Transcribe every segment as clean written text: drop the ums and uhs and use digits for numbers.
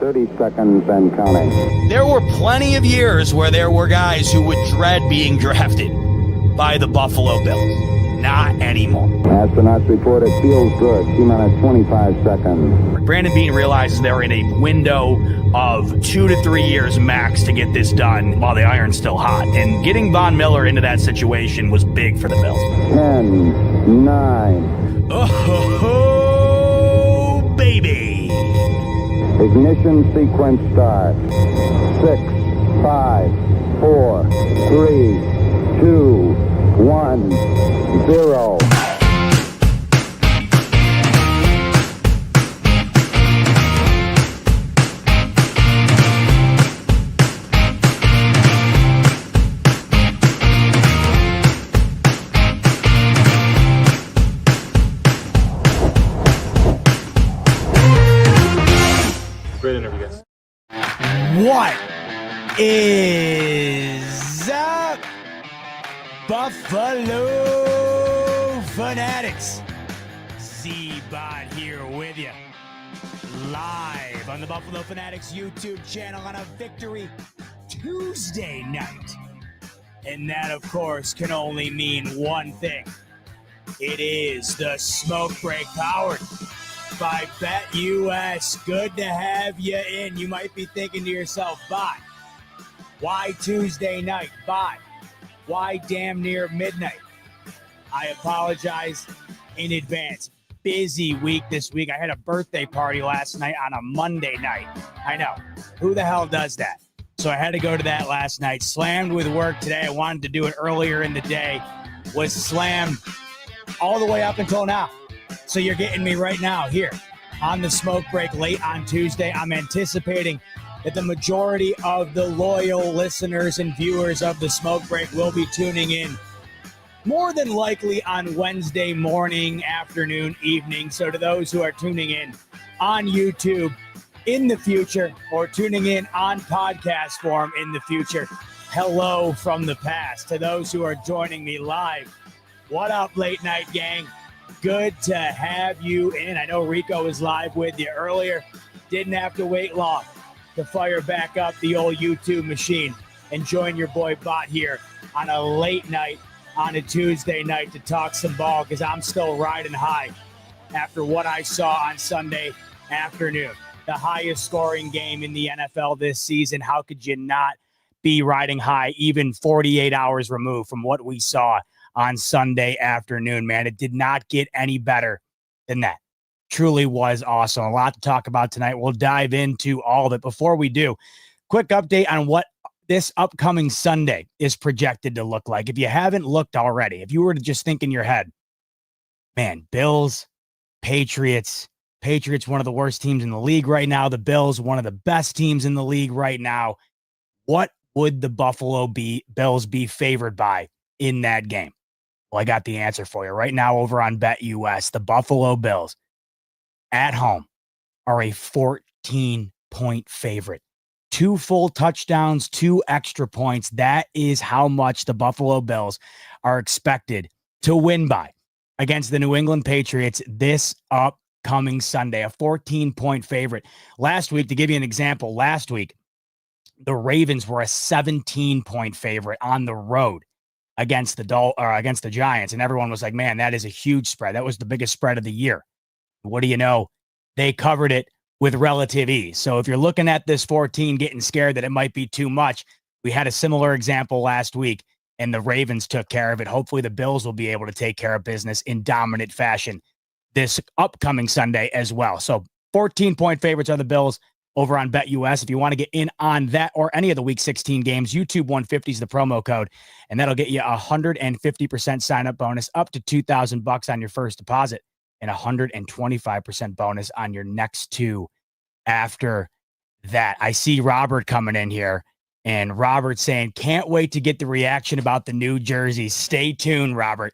30 seconds and counting. There were plenty of years where there were guys who would dread being drafted by the Buffalo Bills. Not anymore. Astronauts report it feels good. T-minus 25 seconds. Brandon Beane realizes they're in a window of 2 to 3 years max to get this done while the iron's still hot. And getting Von Miller into that situation was big for the Bills. 10, 9. Oh, baby. Ignition sequence start. 6, 5, 4, 3, 2, 1, 0. Great interview, guys. What is up, Buffalo Fanatics? Z-Bot here with you, live on the Buffalo Fanatics YouTube channel on a Victory Tuesday night. And that, of course, can only mean one thing. It is the Smoke Break powered by BetUS. Good to have you in. You might be thinking to yourself, bye. Why Tuesday night? Bye. Why damn near midnight? I apologize in advance. Busy week this week. I had a birthday party last night on a Monday night. I know. Who the hell does that? So I had to go to that last night. Slammed with work today. I wanted to do it earlier in the day. Was slammed all the way up until now. So you're getting me right now here on the Smoke Break late on Tuesday. I'm anticipating that the majority of the loyal listeners and viewers of the Smoke Break will be tuning in more than likely on Wednesday morning, afternoon, evening. So to those who are tuning in on YouTube in the future or tuning in on podcast form in the future, hello from the past. To those who are joining me live, what up, late night gang? Good to have you in. I know Rico was live with you earlier. Didn't have to wait long to fire back up the old YouTube machine and join your boy Bot here on a late night on a Tuesday night to talk some ball, because I'm still riding high after what I saw on Sunday afternoon. The highest scoring game in the NFL this season. How could you not be riding high even 48 hours removed from what we saw on Sunday afternoon, man? It did not get any better than that. Truly was awesome. A lot to talk about tonight. We'll dive into all of it. Before we do, quick update on what this upcoming Sunday is projected to look like. If you haven't looked already, if you were to just think in your head, man, Bills, Patriots, one of the worst teams in the league right now. The Bills, one of the best teams in the league right now. What would the Buffalo Bills be favored by in that game? Well, I got the answer for you right now over on BetUS. The Buffalo Bills at home are a 14-point favorite. 2 full touchdowns, 2 extra points. That is how much the Buffalo Bills are expected to win by against the New England Patriots this upcoming Sunday. A 14-point favorite. Last week, to give you an example, last week, the Ravens were a 17-point favorite on the road against the Giants, and everyone was like, man, that is a huge spread. That was the biggest spread of the year. What do you know? They covered it with relative ease. So if you're looking at this 14 getting scared that it might be too much, we had a similar example last week, and the Ravens took care of it. Hopefully the Bills will be able to take care of business in dominant fashion this upcoming Sunday as well. So 14-point favorites are the Bills over on BetUS. If you want to get in on that or any of the Week 16 games, YouTube 150 is the promo code, and that'll get you a 150% sign-up bonus up to $2,000 on your first deposit and 125% bonus on your next 2 after that. I see Robert coming in here, and Robert saying, can't wait to get the reaction about the new jerseys. Stay tuned, Robert.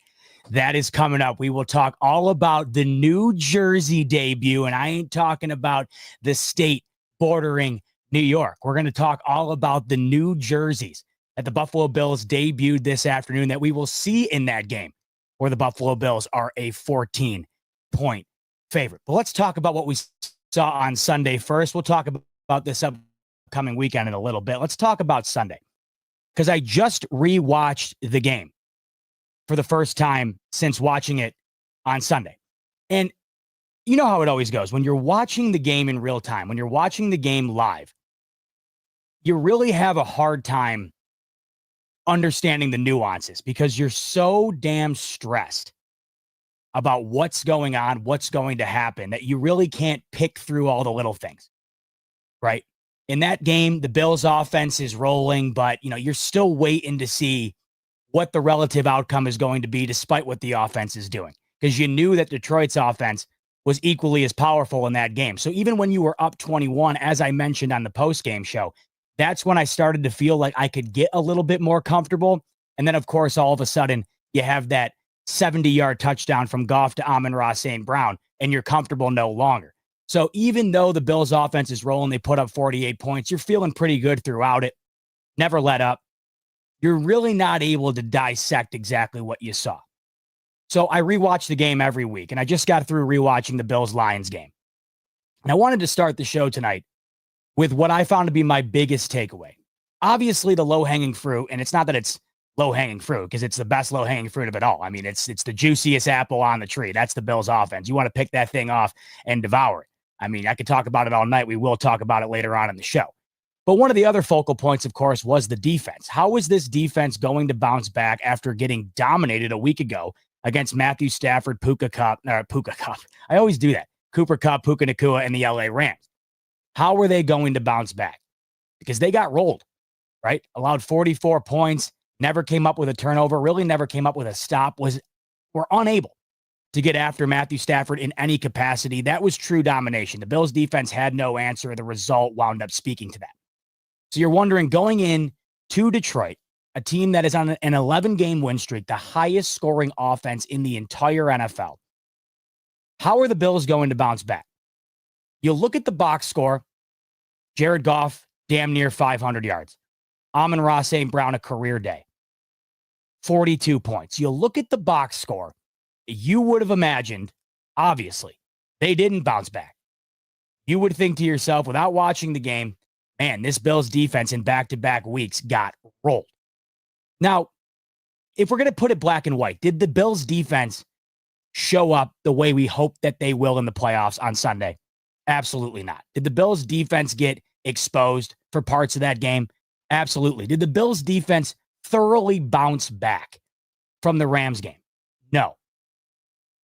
That is coming up. We will talk all about the New Jersey debut, and I ain't talking about the state bordering New York. We're going to talk all about the new jerseys that the Buffalo Bills debuted this afternoon that we will see in that game, where the Buffalo Bills are a 14-point favorite. But let's talk about what we saw on Sunday first. We'll talk about this upcoming weekend in a little bit. Let's talk about Sunday, because I just rewatched the game for the first time since watching it on Sunday. And you know how it always goes. When you're watching the game in real time, when you're watching the game live, you really have a hard time understanding the nuances because you're so damn stressed about what's going on, what's going to happen, that you really can't pick through all the little things, right? In that game, the Bills offense is rolling, but you're still waiting to see what the relative outcome is going to be despite what the offense is doing, because you knew that Detroit's offense was equally as powerful in that game. So even when you were up 21, as I mentioned on the post-game show, that's when I started to feel like I could get a little bit more comfortable. And then, of course, all of a sudden, you have that 70-yard touchdown from Goff to Amon-Ra St. Brown, and you're comfortable no longer. So even though the Bills' offense is rolling, they put up 48 points, you're feeling pretty good throughout it. Never let up. You're really not able to dissect exactly what you saw. So I rewatch the game every week, and I just got through rewatching the Bills-Lions game. And I wanted to start the show tonight with what I found to be my biggest takeaway. Obviously, the low-hanging fruit, and it's not that it's low-hanging fruit, because it's the best low-hanging fruit of it all. I mean, it's the juiciest apple on the tree. That's the Bills' offense. You want to pick that thing off and devour it. I mean, I could talk about it all night. We will talk about it later on in the show. But one of the other focal points, of course, was the defense. How is this defense going to bounce back after getting dominated a week ago against Matthew Stafford, Puka Cup? I always do that. Cooper Kupp, Puka Nacua, and the LA Rams. How are they going to bounce back? Because they got rolled, right? Allowed 44 points, never came up with a turnover, really never came up with a stop, were unable to get after Matthew Stafford in any capacity. That was true domination. The Bills defense had no answer. The result wound up speaking to that. So you're wondering, going in to Detroit, a team that is on an 11-game win streak, the highest scoring offense in the entire NFL, how are the Bills going to bounce back? You look at the box score, Jared Goff, damn near 500 yards. Amon-Ra St. Brown, a career day. 42 points. You look at the box score, you would have imagined, obviously, they didn't bounce back. You would think to yourself, without watching the game, man, this Bills defense in back-to-back weeks got rolled. Now, if we're going to put it black and white, did the Bills defense show up the way we hope that they will in the playoffs on Sunday? Absolutely not. Did the Bills defense get exposed for parts of that game? Absolutely. Did the Bills defense thoroughly bounce back from the Rams game? No.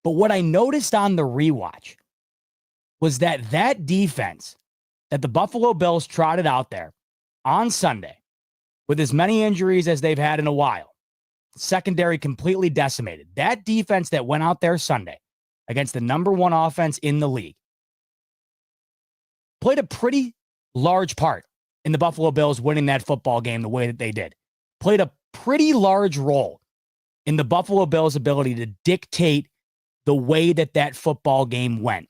But what I noticed on the rewatch was that defense that the Buffalo Bills trotted out there on Sunday, with as many injuries as they've had in a while, secondary completely decimated, that defense that went out there Sunday against the number one offense in the league played a pretty large part in the Buffalo Bills winning that football game the way that they did. Played a pretty large role in the Buffalo Bills' ability to dictate the way that football game went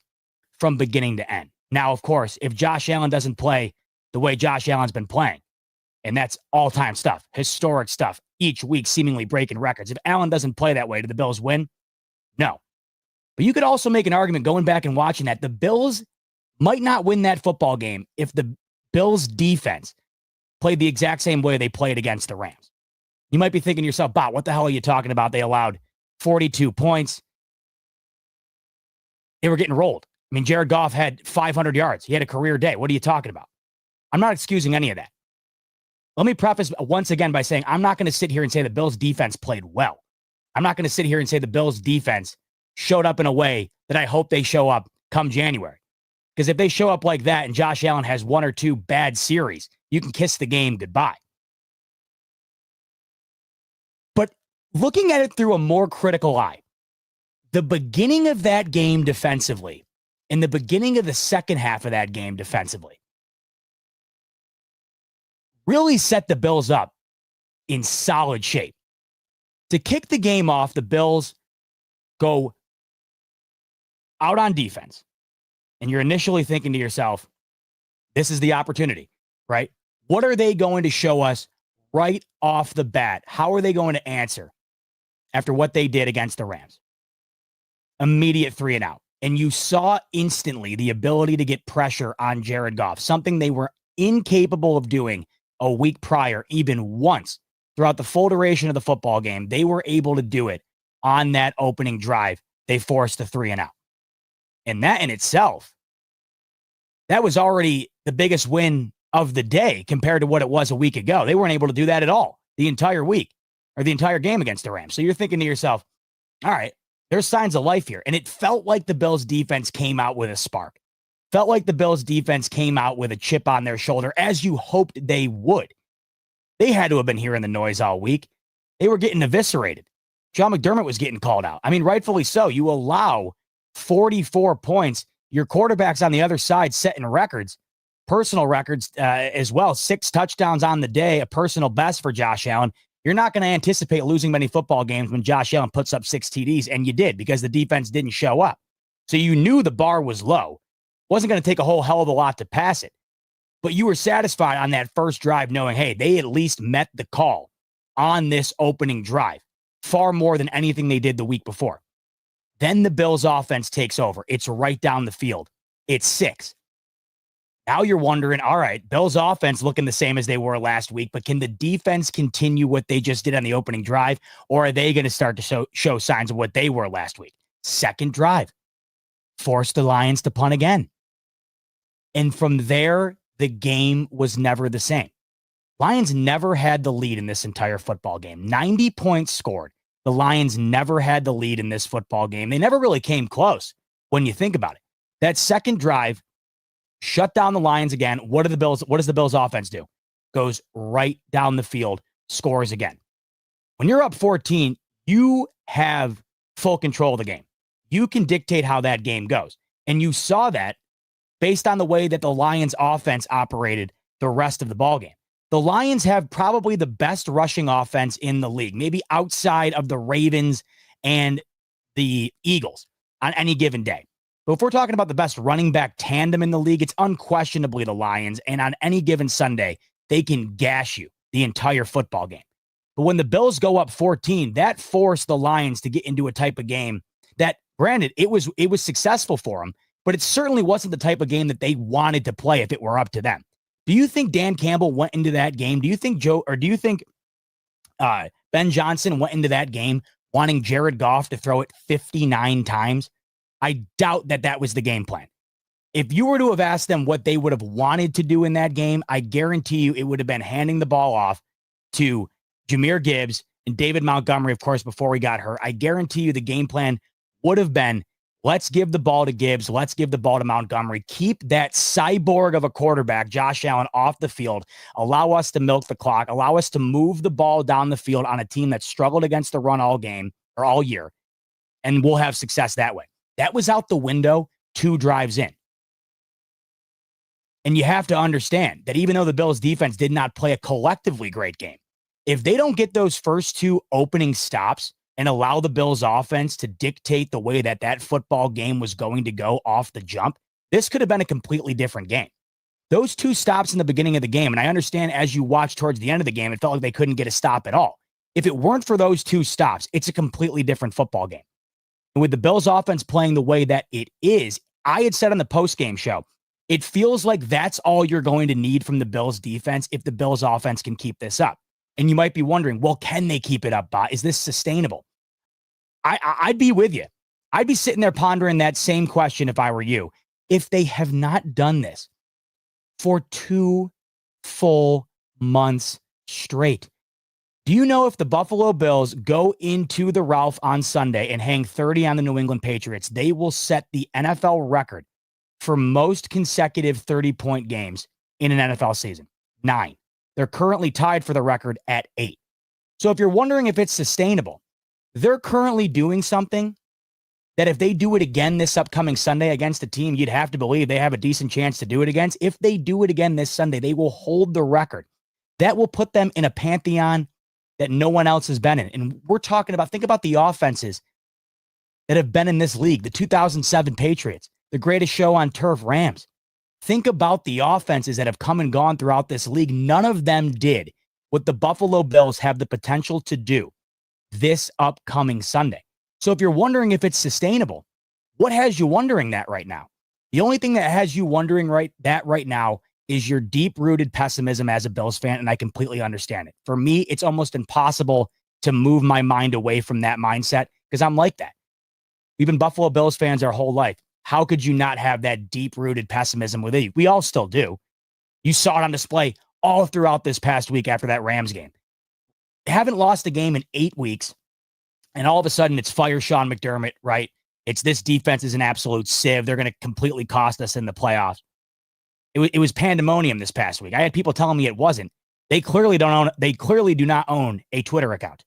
from beginning to end. Now, of course, if Josh Allen doesn't play the way Josh Allen's been playing, and that's all-time stuff, historic stuff, each week seemingly breaking records. If Allen doesn't play that way, do the Bills win? No. But you could also make an argument going back and watching that the Bills might not win that football game if the Bills defense played the exact same way they played against the Rams. You might be thinking to yourself, Bob, what the hell are you talking about? They allowed 42 points. They were getting rolled. I mean, Jared Goff had 500 yards. He had a career day. What are you talking about? I'm not excusing any of that. Let me preface once again by saying I'm not going to sit here and say the Bills defense played well. I'm not going to sit here and say the Bills defense showed up in a way that I hope they show up come January. Because if they show up like that and Josh Allen has one or two bad series, you can kiss the game goodbye. But looking at it through a more critical eye, the beginning of that game defensively and the beginning of the second half of that game defensively really set the Bills up in solid shape. To kick the game off, the Bills go out on defense. And you're initially thinking to yourself, this is the opportunity, right? What are they going to show us right off the bat? How are they going to answer after what they did against the Rams? Immediate 3-and-out. And you saw instantly the ability to get pressure on Jared Goff, something they were incapable of doing a week prior, even once throughout the full duration of the football game. They were able to do it on that opening drive. They forced the 3-and-out. And that in itself, that was already the biggest win of the day compared to what it was a week ago. They weren't able to do that at all the entire week or the entire game against the Rams. So you're thinking to yourself, all right, there's signs of life here. And it felt like the Bills defense came out with a spark. Felt like the Bills defense came out with a chip on their shoulder, as you hoped they would. They had to have been hearing the noise all week. They were getting eviscerated. John McDermott was getting called out. I mean, rightfully so. You allow 44 points. Your quarterback's on the other side setting records, personal records as well. 6 touchdowns on the day, a personal best for Josh Allen. You're not going to anticipate losing many football games when Josh Allen puts up 6 TDs, and you did because the defense didn't show up. So you knew the bar was low. Wasn't going to take a whole hell of a lot to pass it. But you were satisfied on that first drive knowing, hey, they at least met the call on this opening drive, far more than anything they did the week before. Then the Bills offense takes over. It's right down the field. It's 6. Now you're wondering, all right, Bills offense looking the same as they were last week, but can the defense continue what they just did on the opening drive, or are they going to start to show signs of what they were last week? Second drive, force the Lions to punt again. And from there, the game was never the same. Lions never had the lead in this entire football game. 90 points scored. The Lions never had the lead in this football game. They never really came close when you think about it. That second drive shut down the Lions again. What does the Bills offense do? Goes right down the field, scores again. When you're up 14, you have full control of the game. You can dictate how that game goes. And you saw that based on the way that the Lions offense operated the rest of the ballgame. The Lions have probably the best rushing offense in the league, maybe outside of the Ravens and the Eagles on any given day. But if we're talking about the best running back tandem in the league, it's unquestionably the Lions. And on any given Sunday, they can gash you the entire football game. But when the Bills go up 14, that forced the Lions to get into a type of game that, granted, it was successful for them, but it certainly wasn't the type of game that they wanted to play if it were up to them. Do you think Dan Campbell went into that game? Do you think Ben Johnson went into that game wanting Jared Goff to throw it 59 times? I doubt that was the game plan. If you were to have asked them what they would have wanted to do in that game, I guarantee you it would have been handing the ball off to Jahmyr Gibbs and David Montgomery, of course, before he got hurt. I guarantee you the game plan would have been, let's give the ball to Gibbs. Let's give the ball to Montgomery. Keep that cyborg of a quarterback, Josh Allen, off the field. Allow us to milk the clock. Allow us to move the ball down the field on a team that struggled against the run all game or all year, and we'll have success that way. That was out the window 2 drives in. And you have to understand that even though the Bills defense did not play a collectively great game, if they don't get those first 2 opening stops and allow the Bills offense to dictate the way that football game was going to go off the jump, this could have been a completely different game. Those 2 stops in the beginning of the game, and I understand as you watch towards the end of the game, it felt like they couldn't get a stop at all. If it weren't for those 2 stops, it's a completely different football game. And with the Bills offense playing the way that it is, I had said on the postgame show, it feels like that's all you're going to need from the Bills defense if the Bills offense can keep this up. And you might be wondering, well, can they keep it up, Bot? Is this sustainable? I'd be with you. I'd be sitting there pondering that same question if I were you. If they have not done this for 2 full months straight, do you know if the Buffalo Bills go into the Ralph on Sunday and hang 30 on the New England Patriots, they will set the NFL record for most consecutive 30-point games in an NFL season? 9. They're currently tied for the record at 8. So if you're wondering if it's sustainable, they're currently doing something that if they do it again this upcoming Sunday against a team you'd have to believe they have a decent chance to do it against. If they do it again this Sunday, they will hold the record. That will put them in a pantheon that no one else has been in. And we're talking about, think about the offenses that have been in this league, the 2007 Patriots, the greatest show on turf Rams. Think about the offenses that have come and gone throughout this league. None of them did what the Buffalo Bills have the potential to do this upcoming Sunday. So if you're wondering if it's sustainable, What has you wondering that right now? The only thing that has you wondering right now is your deep-rooted pessimism as a Bills fan, and I completely understand it. For me, it's almost impossible to move my mind away from that mindset because I'm like that. We've been Buffalo Bills fans our whole life. How could you not have that deep-rooted pessimism within you? We all still do. You saw it on display all throughout this past week after that Rams game. They haven't lost a game in 8 weeks, and all of a sudden it's fire Sean McDermott, right? It's this defense is an absolute sieve. They're going to completely cost us in the playoffs. It was pandemonium this past week. I had people telling me it wasn't. They clearly do not own a Twitter account.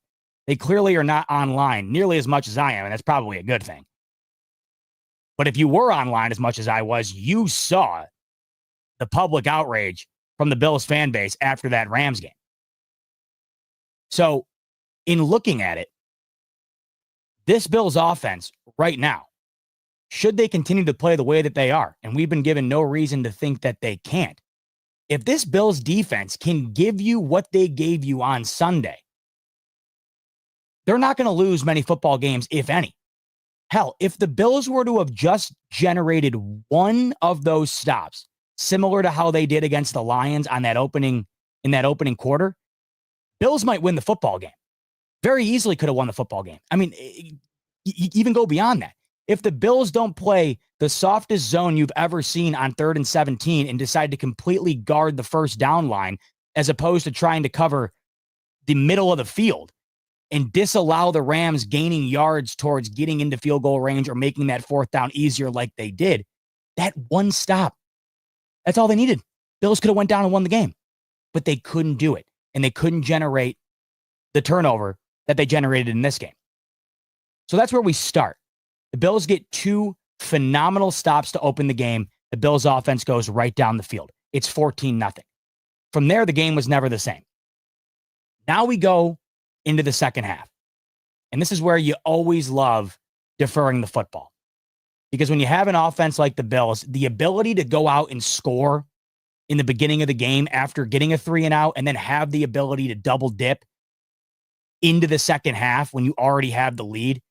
They clearly are not online nearly as much as I am, and that's probably a good thing. But if you were online as much as I was, you saw the public outrage from the Bills fan base after that Rams game. So, in looking at it, this Bills offense right now, should they continue to play the way that they are, and we've been given no reason to think that they can't, if this Bills defense can give you what they gave you on Sunday, they're not going to lose many football games, if any. Hell, if the Bills were to have just generated one of those stops, similar to how they did against the Lions in that opening quarter, Bills might win the football game. Very easily could have won the football game. I mean, even go beyond that. If the Bills don't play the softest zone you've ever seen on 3rd and 17 and decide to completely guard the first down line, as opposed to trying to cover the middle of the field and disallow the Rams gaining yards towards getting into field goal range or making that 4th down easier like they did, that one stop, that's all they needed. Bills could have went down and won the game, but they couldn't do it. And they couldn't generate the turnover that they generated in this game. So that's where we start. The Bills get 2 phenomenal stops to open the game. The Bills offense goes right down the field. It's 14-0. From there, the game was never the same. Now we go into the second half. And this is where you always love deferring the football. Because when you have an offense like the Bills, the ability to go out and score in the beginning of the game after getting a 3-and-out and then have the ability to double dip into the second half when you already have the lead,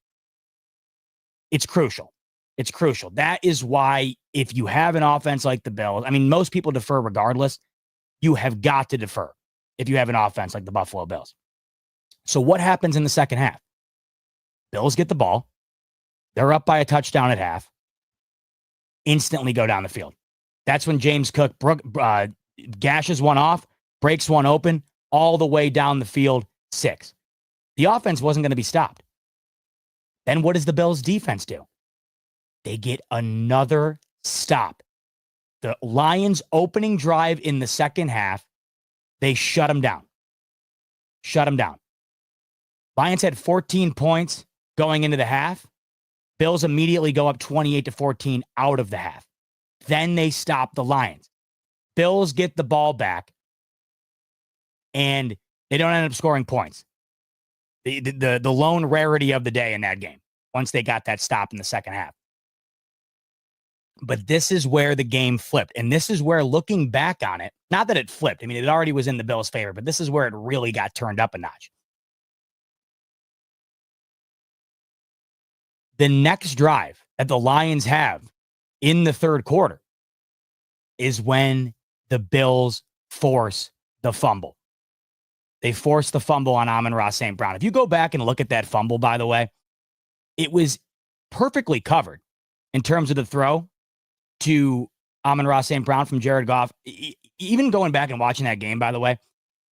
it's crucial. It's crucial. That is why if you have an offense like the Bills, I mean, most people defer regardless. You have got to defer if you have an offense like the Buffalo Bills. So what happens in the second half? Bills get the ball. They're up by a touchdown at half. Instantly go down the field. That's when James Cook gashes one off, breaks one open, all the way down the field, 6. The offense wasn't going to be stopped. Then what does the Bills defense do? They get another stop. The Lions' opening drive in the second half, they shut them down. Shut them down. Lions had 14 points going into the half. Bills immediately go up 28-14 out of the half. Then they stop the Lions. Bills get the ball back, and they don't end up scoring points. The lone rarity of the day in that game, once they got that stop in the second half. But this is where the game flipped. And this is where, looking back on it, not that it flipped. I mean, it already was in the Bills' favor, but this is where it really got turned up a notch. The next drive that the Lions have in the third quarter is when the Bills force the fumble. They force the fumble on Amon-Ra St. Brown. If you go back and look at that fumble, by the way, it was perfectly covered in terms of the throw to Amon-Ra St. Brown from Jared Goff. Even going back and watching that game, by the way,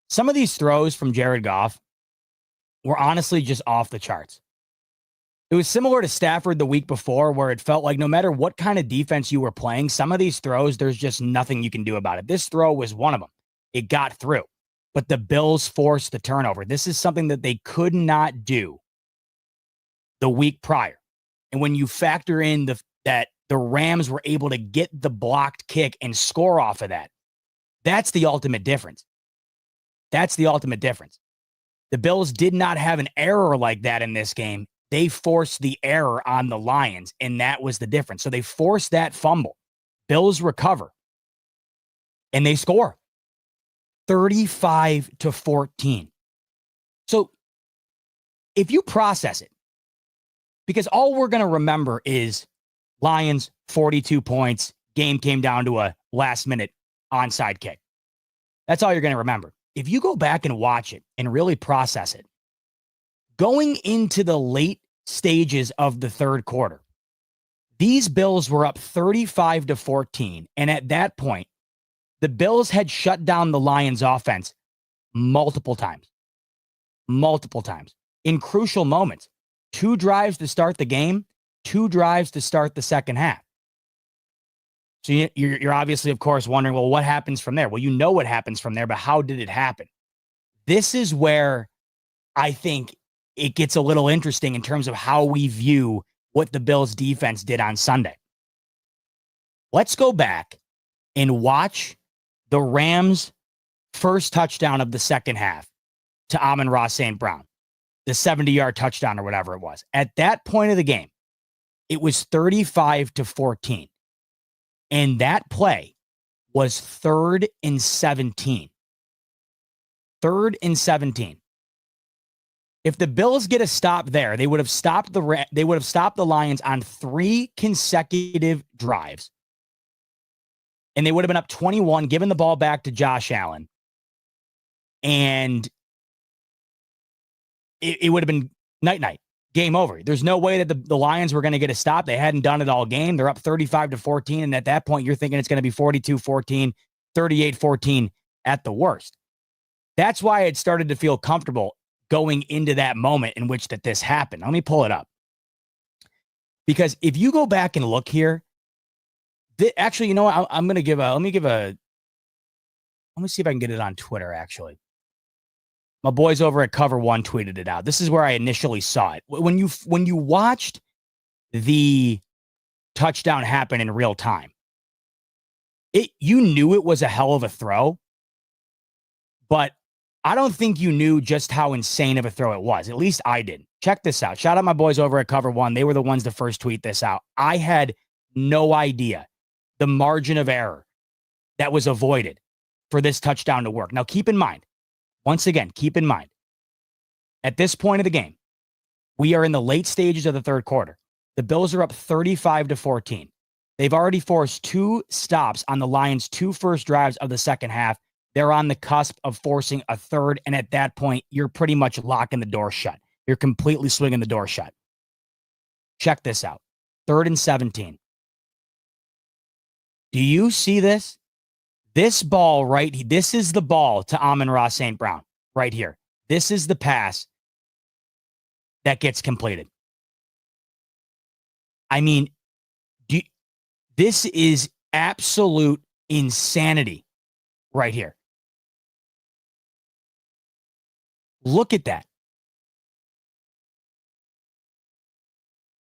some of these throws from Jared Goff were honestly just off the charts. It was similar to Stafford the week before, where it felt like no matter what kind of defense you were playing, some of these throws, there's just nothing you can do about it. This throw was one of them. It got through. But the Bills forced the turnover. This is something that they could not do the week prior. And when you factor in that the Rams were able to get the blocked kick and score off of that, that's the ultimate difference. That's the ultimate difference. The Bills did not have an error like that in this game. They forced the error on the Lions, and that was the difference. So they forced that fumble. Bills recover, and they score 35-14. So if you process it, because all we're going to remember is Lions, 42 points. Game came down to a last-minute onside kick. That's all you're going to remember. If you go back and watch it and really process it, going into the late stages of the third quarter, these Bills were up 35-14. And at that point, the Bills had shut down the Lions offense multiple times in crucial moments. 2 drives to start the game, 2 drives to start the second half. So you're obviously, of course, wondering, well, what happens from there? Well, you know what happens from there, but how did it happen? This is where I think it gets a little interesting in terms of how we view what the Bills defense did on Sunday. Let's go back and watch the Rams' first touchdown of the second half to Amon-Ra St. Brown, the 70-yard touchdown or whatever it was. At that point of the game, it was 35-14. And that play was 3rd and 17. 3rd and 17. If the Bills get a stop there, they would have stopped the Lions on 3 consecutive drives. And they would have been up 21, giving the ball back to Josh Allen. And it would have been night-night. Game over. There's no way that the Lions were going to get a stop. They hadn't done it all game. They're up 35-14. And at that point, you're thinking it's going to be 42-14, 38-14 at the worst. That's why it started to feel comfortable going into that moment in which this happened. Let me pull it up. Because if you go back and look here, actually, you know what? Let me see if I can get it on Twitter, actually. My boys over at Cover One tweeted it out. This is where I initially saw it. When you watched the touchdown happen in real time, you knew it was a hell of a throw, but I don't think you knew just how insane of a throw it was. At least I didn't. Check this out. Shout out my boys over at Cover One. They were the ones to first tweet this out. I had no idea the margin of error that was avoided for this touchdown to work. Now, keep in mind, once again, at this point of the game, we are in the late stages of the third quarter. The Bills are up 35-14. They've already forced 2 stops on the Lions' 2 first drives of the second half. They're on the cusp of forcing a third, and at that point, you're pretty much locking the door shut. You're completely swinging the door shut. Check this out. 3rd and 17. Do you see this? This ball this is the ball to Amon-Ra St. Brown right here. This is the pass that gets completed. I mean, this is absolute insanity right here. Look at that.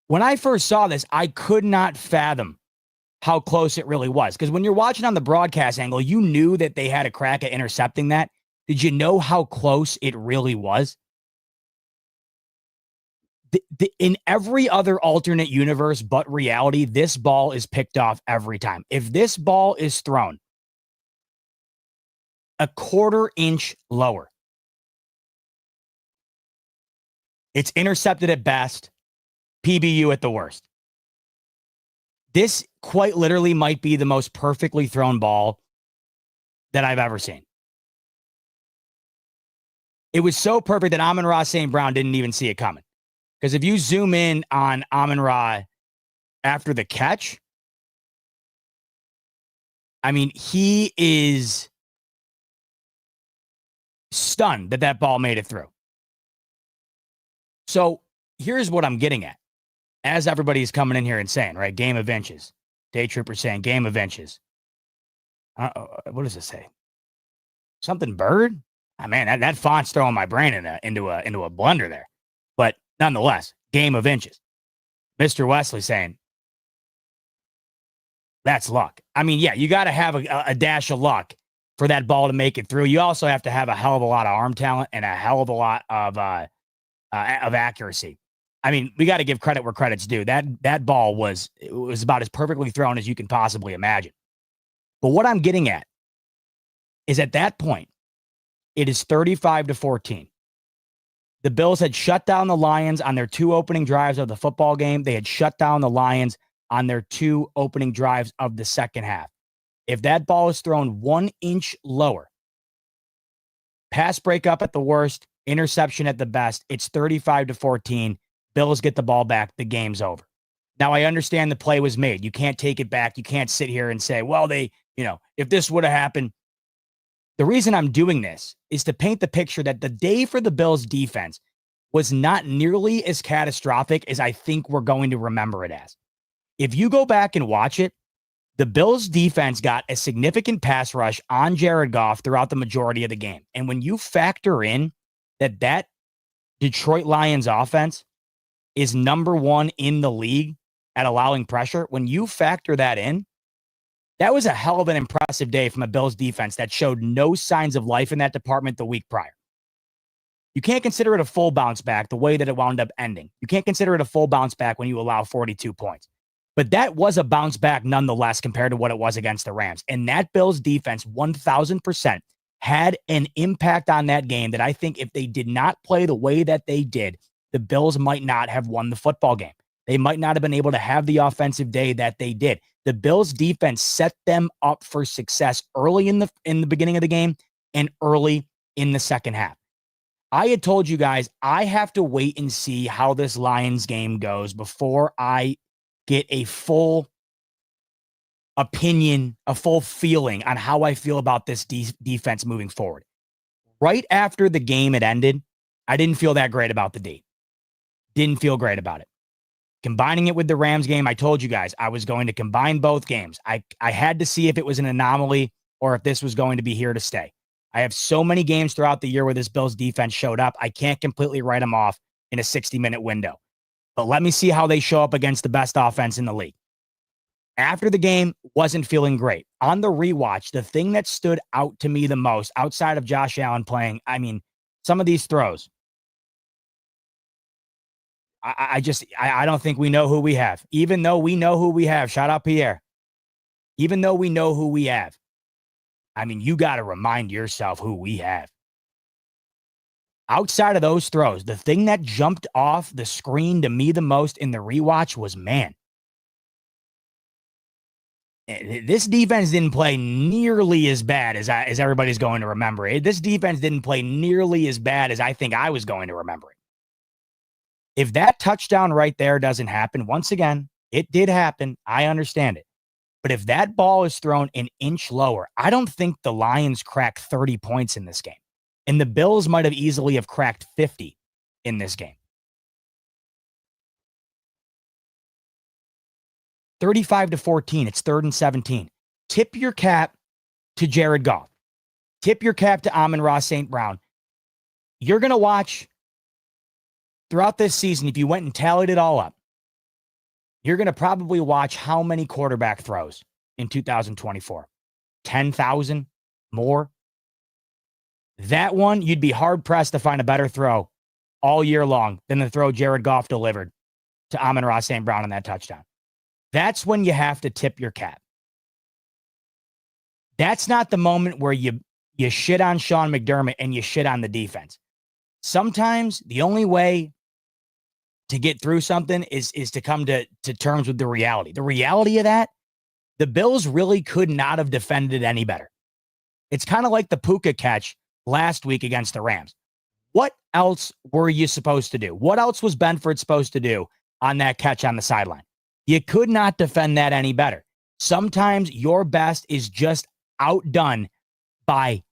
When I first saw this, I could not fathom how close it really was. Because when you're watching on the broadcast angle, you knew that they had a crack at intercepting that. Did you know how close it really was? In every other alternate universe but reality, this ball is picked off every time. If this ball is thrown a 1/4 inch lower, it's intercepted at best, PBU at the worst. This quite literally might be the most perfectly thrown ball that I've ever seen. It was so perfect that Amon-Ra St. Brown didn't even see it coming. Because if you zoom in on Amon-Ra after the catch, I mean, he is stunned that ball made it through. So here's what I'm getting at. As everybody's coming in here and saying, right, game of inches. Day Trooper saying game of inches. What does it say? Something bird? Oh, man, that font's throwing my brain into a blender there. But nonetheless, game of inches. Mr. Wesley saying, that's luck. I mean, yeah, you got to have a dash of luck for that ball to make it through. You also have to have a hell of a lot of arm talent and a hell of a lot of accuracy. I mean, we got to give credit where credit's due. That ball was about as perfectly thrown as you can possibly imagine. But what I'm getting at is at that point, it is 35-14. The Bills had shut down the Lions on their 2 opening drives of the football game. They had shut down the Lions on their 2 opening drives of the second half. If that ball is thrown 1 inch lower, pass breakup at the worst, interception at the best, it's 35-14. Bills get the ball back. The game's over. Now, I understand the play was made. You can't take it back. You can't sit here and say, well, if this would have happened. The reason I'm doing this is to paint the picture that the day for the Bills defense was not nearly as catastrophic as I think we're going to remember it as. If you go back and watch it, the Bills defense got a significant pass rush on Jared Goff throughout the majority of the game. And when you factor in that Detroit Lions offense is number 1 in the league at allowing pressure, when you factor that in, that was a hell of an impressive day from a Bills defense that showed no signs of life in that department the week prior. You can't consider it a full bounce back the way that it wound up ending. You can't consider it a full bounce back when you allow 42 points. But that was a bounce back nonetheless compared to what it was against the Rams. And that Bills defense 1,000% had an impact on that game that I think if they did not play the way that they did, the Bills might not have won the football game. They might not have been able to have the offensive day that they did. The Bills defense set them up for success early in the beginning of the game and early in the second half. I had told you guys I have to wait and see how this Lions game goes before I get a full opinion, a full feeling on how I feel about this defense moving forward. Right after the game had ended, I didn't feel that great about the D. Didn't feel great about it. Combining it with the Rams game, I told you guys I was going to combine both games. I had to see if it was an anomaly or if this was going to be here to stay. I have so many games throughout the year where this Bills defense showed up. I can't completely write them off in a 60-minute window. But let me see how they show up against the best offense in the league. After the game, wasn't feeling great. On the rewatch, the thing that stood out to me the most, outside of Josh Allen playing, some of these throws, I don't think we know who we have. Even though we know who we have, shout out Pierre. Even though we know who we have, you got to remind yourself who we have. Outside of those throws, the thing that jumped off the screen to me the most in the rewatch was, this defense didn't play nearly as bad as everybody's going to remember it. This defense didn't play nearly as bad as I think I was going to remember it. If that touchdown right there doesn't happen, once again, it did happen. I understand it. But if that ball is thrown an inch lower, I don't think the Lions crack 30 points in this game. And the Bills might have easily have cracked 50 in this game. 35-14, it's 3rd and 17. Tip your cap to Jared Goff. Tip your cap to Amon-Ra St. Brown. You're going to watch throughout this season, if you went and tallied it all up, you're going to probably watch how many quarterback throws in 2024? 10,000 more? That one, you'd be hard-pressed to find a better throw all year long than the throw Jared Goff delivered to Amon-Ra St. Brown on that touchdown. That's when you have to tip your cap. That's not the moment where you shit on Sean McDermott and you shit on the defense. Sometimes the only way to get through something is to come to terms with the reality. The reality of that, the Bills really could not have defended it any better. It's kind of like the Puka catch last week against the Rams. What else were you supposed to do? What else was Benford supposed to do on that catch on the sideline? You could not defend that any better. Sometimes your best is just outdone by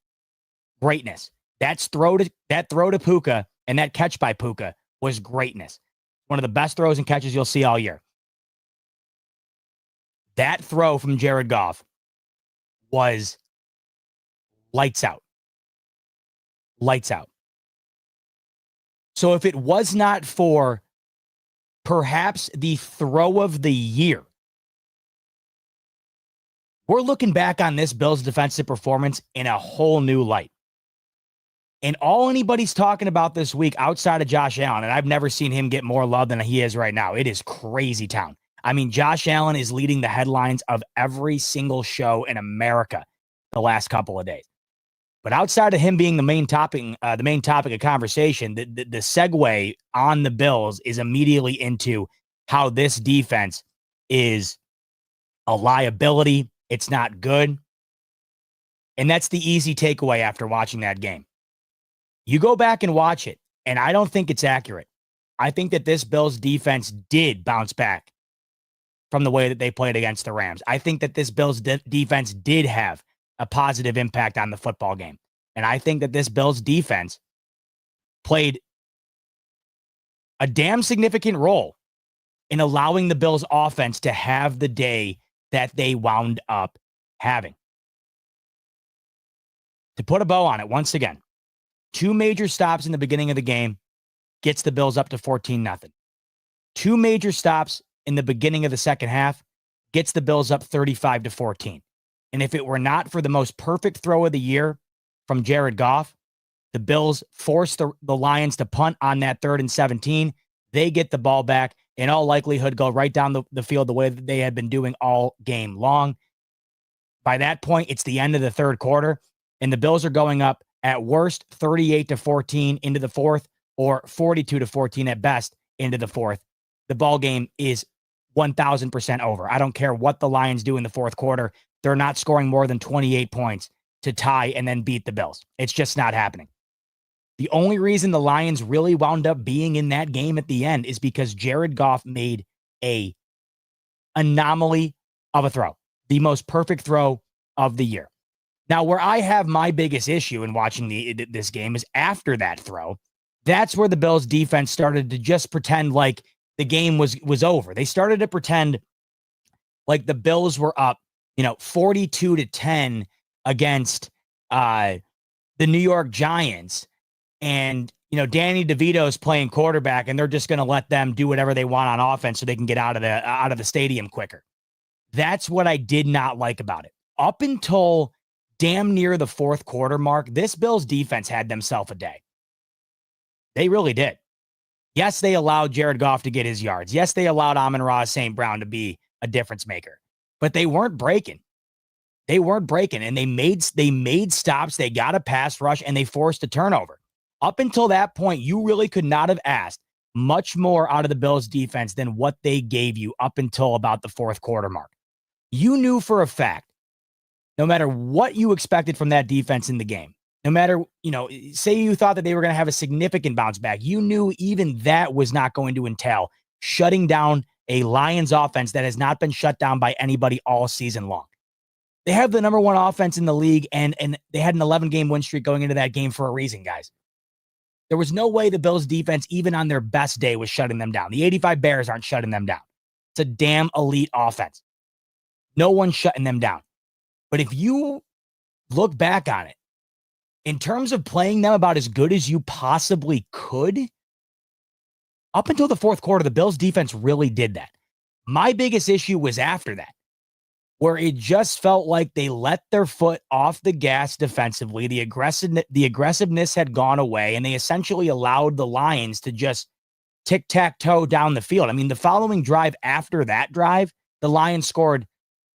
greatness. That throw to Puka and that catch by Puka was greatness. One of the best throws and catches you'll see all year. That throw from Jared Goff was lights out. Lights out. So if it was not for perhaps the throw of the year, we're looking back on this Bills defensive performance in a whole new light. And all anybody's talking about this week outside of Josh Allen, and I've never seen him get more love than he is right now. It is crazy town. Josh Allen is leading the headlines of every single show in America the last couple of days. But outside of him being the main topic of conversation, the segue on the Bills is immediately into how this defense is a liability. It's not good. And that's the easy takeaway after watching that game. You go back and watch it, and I don't think it's accurate. I think that this Bills defense did bounce back from the way that they played against the Rams. I think that this Bills defense did have a positive impact on the football game. And I think that this Bills defense played a damn significant role in allowing the Bills offense to have the day that they wound up having. To put a bow on it, once again, 2 major stops in the beginning of the game gets the Bills up to 14-0. 2 major stops in the beginning of the second half gets the Bills up 35-14. And if it were not for the most perfect throw of the year from Jared Goff, the Bills force the Lions to punt on that 3rd and 17. They get the ball back, in all likelihood, go right down the field the way that they had been doing all game long. By that point, it's the end of the third quarter, and the Bills are going up at worst 38-14 into the fourth, or 42-14 at best into the fourth. The ball game is 1,000% over. I don't care what the Lions do in the fourth quarter. They're not scoring more than 28 points to tie and then beat the Bills. It's just not happening. The only reason the Lions really wound up being in that game at the end is because Jared Goff made a anomaly of a throw, the most perfect throw of the year. Now, where I have my biggest issue in watching this game is after that throw. That's where the Bills defense started to just pretend like the game was over. They started to pretend like the Bills were up, 42-10 against the New York Giants. And, Danny DeVito's playing quarterback, and they're just going to let them do whatever they want on offense so they can get out of the stadium quicker. That's what I did not like about it. Up until damn near the fourth quarter mark, this Bills defense had themselves a day. They really did. Yes, they allowed Jared Goff to get his yards. Yes, they allowed Amon-Ra St. Brown to be a difference maker. But they weren't breaking. And they made stops. They got a pass rush, and they forced a turnover. Up until that point, you really could not have asked much more out of the Bills defense than what they gave you up until about the fourth quarter mark. You knew for a fact, no matter what you expected from that defense in the game, no matter, say you thought that they were going to have a significant bounce back, you knew even that was not going to entail shutting down a Lions offense that has not been shut down by anybody all season long. They have the number 1 offense in the league, and they had an 11-game win streak going into that game for a reason, guys. There was no way the Bills defense, even on their best day, was shutting them down. The 85 Bears aren't shutting them down. It's a damn elite offense. No one's shutting them down. But if you look back on it, in terms of playing them about as good as you possibly could, up until the fourth quarter, the Bills defense really did that. My biggest issue was after that, where it just felt like they let their foot off the gas defensively. The aggressiveness had gone away, and they essentially allowed the Lions to just tic-tac-toe down the field. I mean, the following drive after that drive, the Lions scored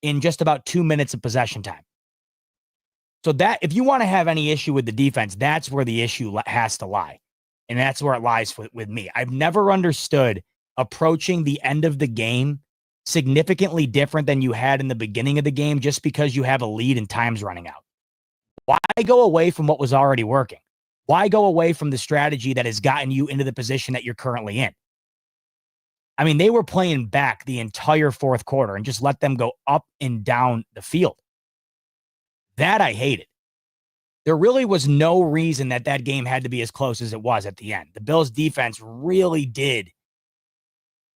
in just about 2 minutes of possession time. So that, if you want to have any issue with the defense, that's where the issue has to lie. And that's where it lies with me. I've never understood approaching the end of the game significantly different than you had in the beginning of the game just because you have a lead and time's running out. Why go away from what was already working? Why go away from the strategy that has gotten you into the position that you're currently in? I mean, they were playing back the entire fourth quarter and just let them go up and down the field. That I hated. There really was no reason that game had to be as close as it was at the end. The Bills defense really did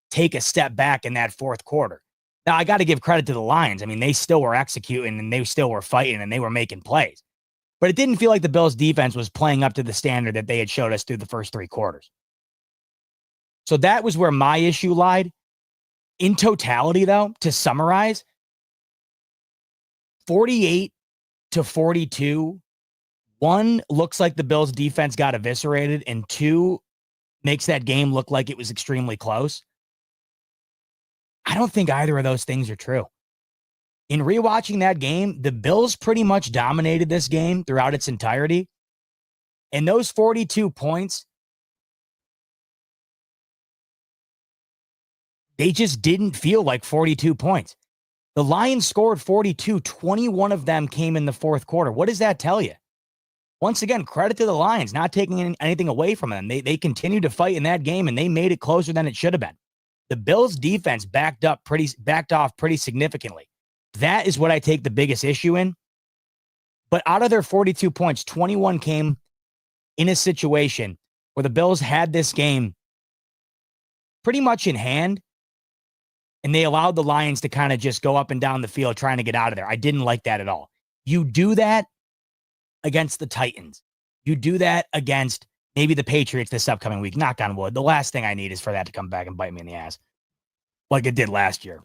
take a step back in that fourth quarter. Now, I got to give credit to the Lions. I mean, they still were executing and they still were fighting and they were making plays. But it didn't feel like the Bills defense was playing up to the standard that they had showed us through the first 3 quarters. So that was where my issue lied. In totality, though, to summarize, 48-42, 1, looks like the Bills defense got eviscerated, and 2, makes that game look like it was extremely close. I don't think either of those things are true. In rewatching that game, the Bills pretty much dominated this game throughout its entirety. And those 42 points They just didn't feel like 42 points. The Lions scored 42. 21 of them came in the fourth quarter. What does that tell you? Once again, credit to the Lions, not taking anything away from them. They continued to fight in that game, and they made it closer than it should have been. The Bills' defense backed off pretty significantly. That is what I take the biggest issue in. But out of their 42 points, 21 came in a situation where the Bills had this game pretty much in hand, and they allowed the Lions to kind of just go up and down the field trying to get out of there. I didn't like that at all. You do that against the Titans. You do that against maybe the Patriots this upcoming week. Knock on wood. The last thing I need is for that to come back and bite me in the ass like it did last year.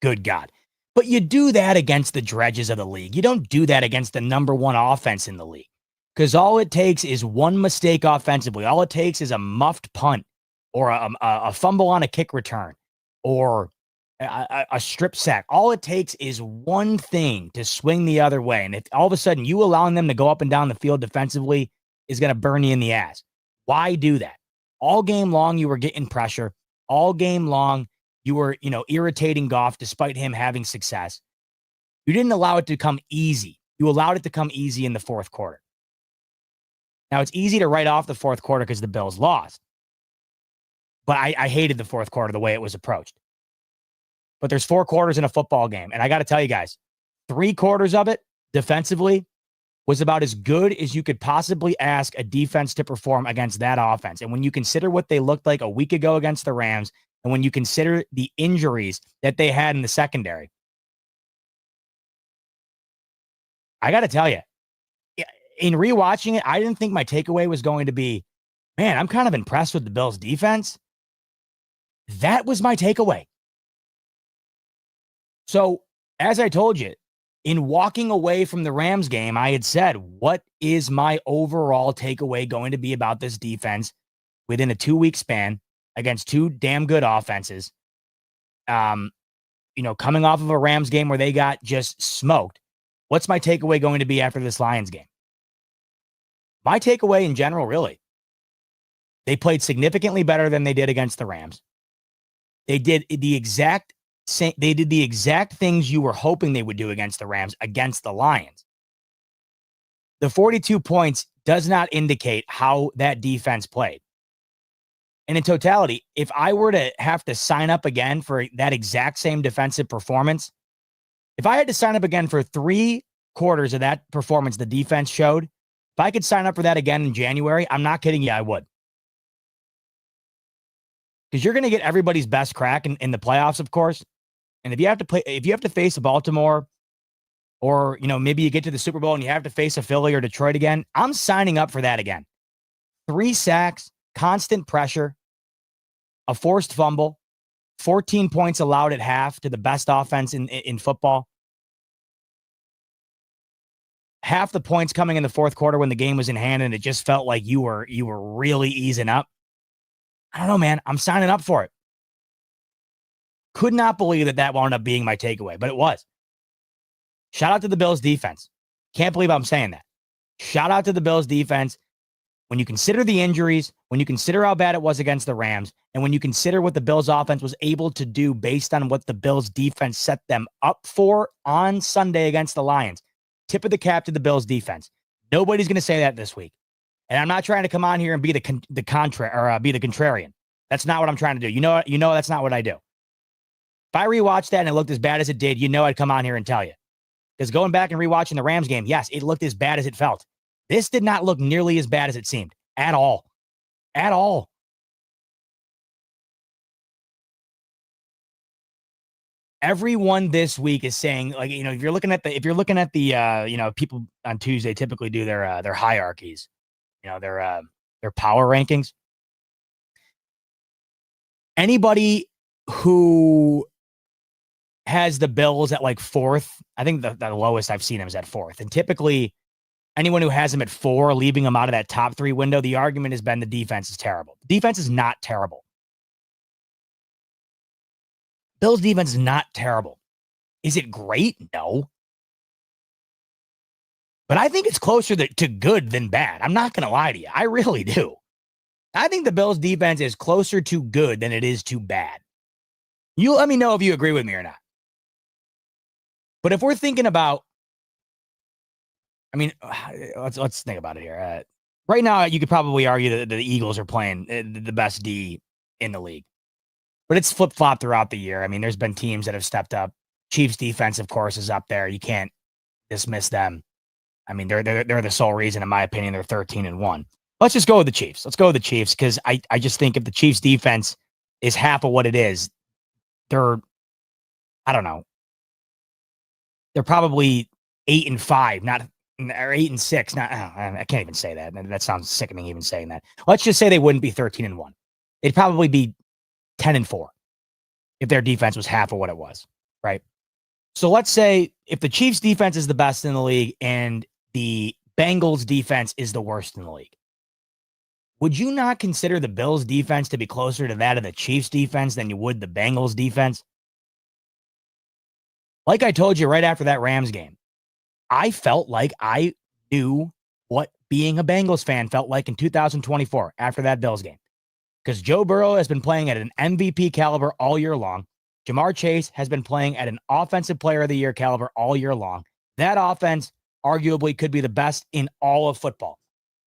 Good God. But you do that against the dredges of the league. You don't do that against the number one offense in the league, because all it takes is one mistake offensively. All it takes is a muffed punt or a fumble on a kick return or a strip sack. All it takes is one thing to swing the other way. And if all of a sudden you allowing them to go up and down the field defensively is going to burn you in the ass. Why do that? All game long, you were getting pressure. All game long, you were, irritating Goff despite him having success. You didn't allow it to come easy. You allowed it to come easy in the fourth quarter. Now, it's easy to write off the fourth quarter because the Bills lost. But I hated the fourth quarter, the way it was approached. But there's 4 quarters in a football game. And I got to tell you guys, 3 quarters of it defensively was about as good as you could possibly ask a defense to perform against that offense. And when you consider what they looked like a week ago against the Rams, and when you consider the injuries that they had in the secondary, I got to tell you, in rewatching it, I didn't think my takeaway was going to be, man, I'm kind of impressed with the Bills' defense. That was my takeaway. So, as I told you, in walking away from the Rams game, I had said, what is my overall takeaway going to be about this defense within a 2-week span against 2 damn good offenses? Coming off of a Rams game where they got just smoked. What's my takeaway going to be after this Lions game? My takeaway in general, really, they played significantly better than they did against the Rams. They did the exact things you were hoping they would do against the Rams, against the Lions. The 42 points does not indicate how that defense played. And in totality, if I were to have to sign up again for that exact same defensive performance, if I had to sign up again for 3 quarters of that performance the defense showed, if I could sign up for that again in January, I'm not kidding you, I would. Because you're going to get everybody's best crack in the playoffs, of course. And if you have to face a Baltimore, or, maybe you get to the Super Bowl and you have to face a Philly or Detroit again, I'm signing up for that again. 3 sacks, constant pressure, a forced fumble, 14 points allowed at half to the best offense in football. Half the points coming in the fourth quarter when the game was in hand, and it just felt like you were really easing up. I don't know, man. I'm signing up for it. Could not believe that wound up being my takeaway, but it was. Shout out to the Bills defense. Can't believe I'm saying that. Shout out to the Bills defense. When you consider the injuries, when you consider how bad it was against the Rams, and when you consider what the Bills offense was able to do based on what the Bills defense set them up for on Sunday against the Lions, tip of the cap to the Bills defense. Nobody's going to say that this week. And I'm not trying to come on here and be the contrarian. That's not what I'm trying to do. You know that's not what I do. If I rewatched that and it looked as bad as it did, I'd come on here and tell you. Because going back and rewatching the Rams game, yes, it looked as bad as it felt. This did not look nearly as bad as it seemed. At all. At all. Everyone this week is saying, like, if you're looking at the people on Tuesday typically do their hierarchies, their power rankings. Anybody who has the Bills at like 4th, I think the lowest I've seen them is at 4th. And typically anyone who has them at 4, leaving them out of that top 3 window, the argument has been the defense is terrible. The defense is not terrible. Bills defense is not terrible. Is it great? No. But I think it's closer to good than bad. I'm not going to lie to you. I really do. I think the Bills defense is closer to good than it is to bad. You let me know if you agree with me or not. But if we're thinking about, I mean, let's think about it here. Right now, you could probably argue that the Eagles are playing the best D in the league. But it's flip-flopped throughout the year. I mean, there's been teams that have stepped up. Chiefs defense, of course, is up there. You can't dismiss them. I mean, they're the sole reason, in my opinion, they're 13-1. Let's just go with the Chiefs. Let's go with the Chiefs because I just think if the Chiefs defense is half of what it is, they're, I don't know, they're probably 8-5, not or 8-6. Not I can't even say that. That sounds sickening even saying that. Let's just say they wouldn't be 13-1. They'd probably be 10-4 if their defense was half of what it was, right? So let's say if the Chiefs defense is the best in the league and the Bengals defense is the worst in the league, would you not consider the Bills defense to be closer to that of the Chiefs defense than you would the Bengals defense? Like I told you right after that Rams game, I felt like I knew what being a Bengals fan felt like in 2024 after that Bills game. Because Joe Burrow has been playing at an MVP caliber all year long. Jamar Chase has been playing at an offensive player of the year caliber all year long. That offense arguably could be the best in all of football.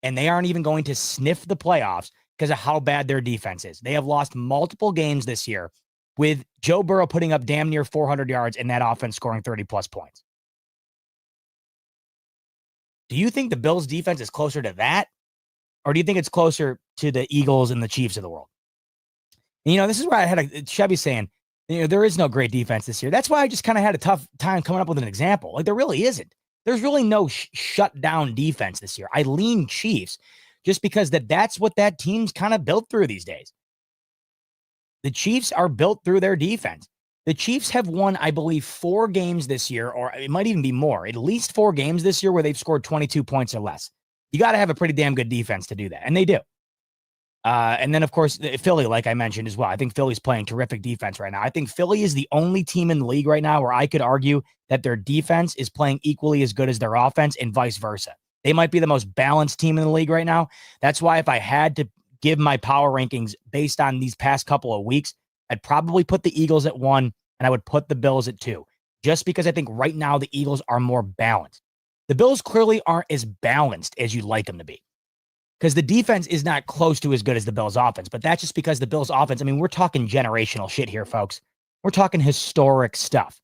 And they aren't even going to sniff the playoffs because of how bad their defense is. They have lost multiple games this year with Joe Burrow putting up damn near 400 yards and that offense scoring 30-plus points. Do you think the Bills' defense is closer to that? Or do you think it's closer to the Eagles and the Chiefs of the world? And, this is where I had a Chevy saying, there is no great defense this year. That's why I just kind of had a tough time coming up with an example. Like, there really isn't. There's really no shut down defense this year. I lean Chiefs just because that's what that team's kind of built through these days. The Chiefs are built through their defense. The Chiefs have won, I believe, 4 games this year, or it might even be more, at least 4 games this year where they've scored 22 points or less. You got to have a pretty damn good defense to do that, and they do. And then, of course, Philly, like I mentioned as well. I think Philly's playing terrific defense right now. I think Philly is the only team in the league right now where I could argue that their defense is playing equally as good as their offense and vice versa. They might be the most balanced team in the league right now. That's why if I had to give my power rankings based on these past couple of weeks, I'd probably put the Eagles at 1 and I would put the Bills at 2, just because I think right now the Eagles are more balanced. The Bills clearly aren't as balanced as you'd like them to be, because the defense is not close to as good as the Bills' offense. But that's just because the Bills' offense, I mean, we're talking generational shit here, folks. We're talking historic stuff.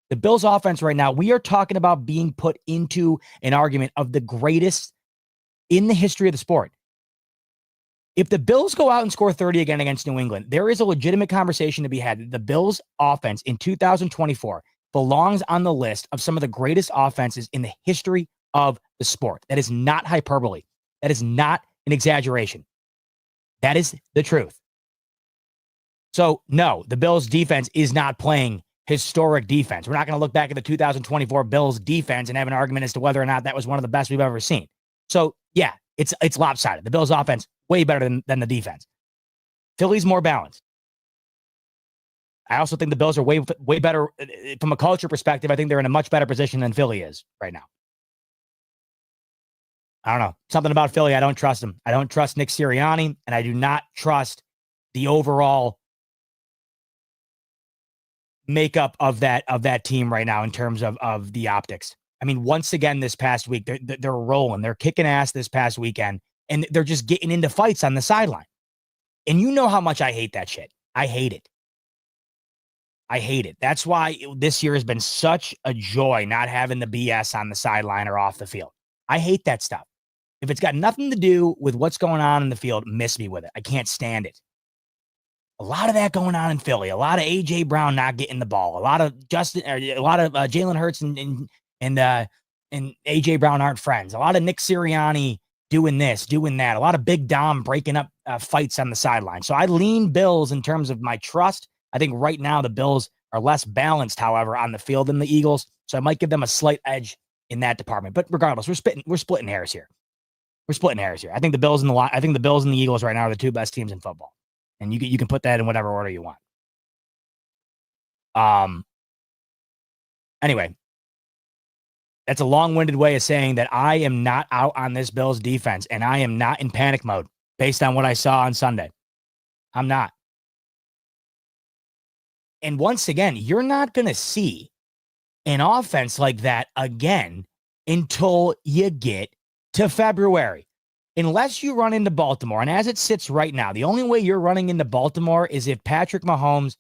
The Bills' offense right now, we are talking about being put into an argument of the greatest in the history of the sport. If the Bills go out and score 30 again against New England, there is a legitimate conversation to be had. The Bills' offense in 2024 belongs on the list of some of the greatest offenses in the history of the sport. That is not hyperbole. That is not an exaggeration. That is the truth. So, no, the Bills' defense is not playing historic defense. We're not going to look back at the 2024 Bills' defense and have an argument as to whether or not that was one of the best we've ever seen. So, yeah, it's lopsided. The Bills' offense, way better than the defense. Philly's more balanced. I also think the Bills are way better from a culture perspective. I think they're in a much better position than Philly is right now. I don't know. Something about Philly, I don't trust him. I don't trust Nick Sirianni, and I do not trust the overall makeup of that team right now in terms of the optics. I mean, once again, this past week, they're rolling. They're kicking ass this past weekend, and they're just getting into fights on the sideline. And you know how much I hate that shit. I hate it. I hate it. That's why this year has been such a joy not having the BS on the sideline or off the field. I hate that stuff. If it's got nothing to do with what's going on in the field, miss me with it. I can't stand it. A lot of that going on in Philly. A lot of A.J. Brown not getting the ball. A lot of Jalen Hurts and A.J. Brown aren't friends. A lot of Nick Sirianni doing this, doing that. A lot of Big Dom breaking up fights on the sideline. So I lean Bills in terms of my trust. I think right now the Bills are less balanced, however, on the field than the Eagles. So I might give them a slight edge in that department. But regardless, we're splitting hairs here. We're splitting hairs here. I think the Bills and the Eagles right now are the 2 best teams in football. And you can put that in whatever order you want. Anyway, that's a long-winded way of saying that I am not out on this Bills defense, and I am not in panic mode based on what I saw on Sunday. I'm not. And once again, you're not going to see an offense like that again until you get to February. Unless you run into Baltimore, and as it sits right now, the only way you're running into Baltimore is if Patrick Mahomes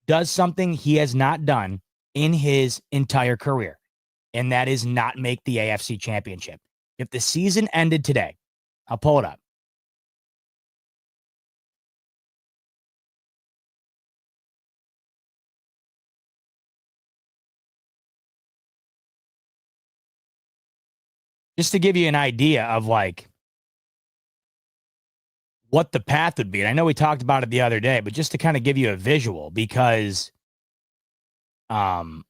does something he has not done in his entire career, and that is not make the AFC Championship. If the season ended today, I'll pull it up. Just to give you an idea of like what the path would be. And I know we talked about it the other day, but just to kind of give you a visual, because the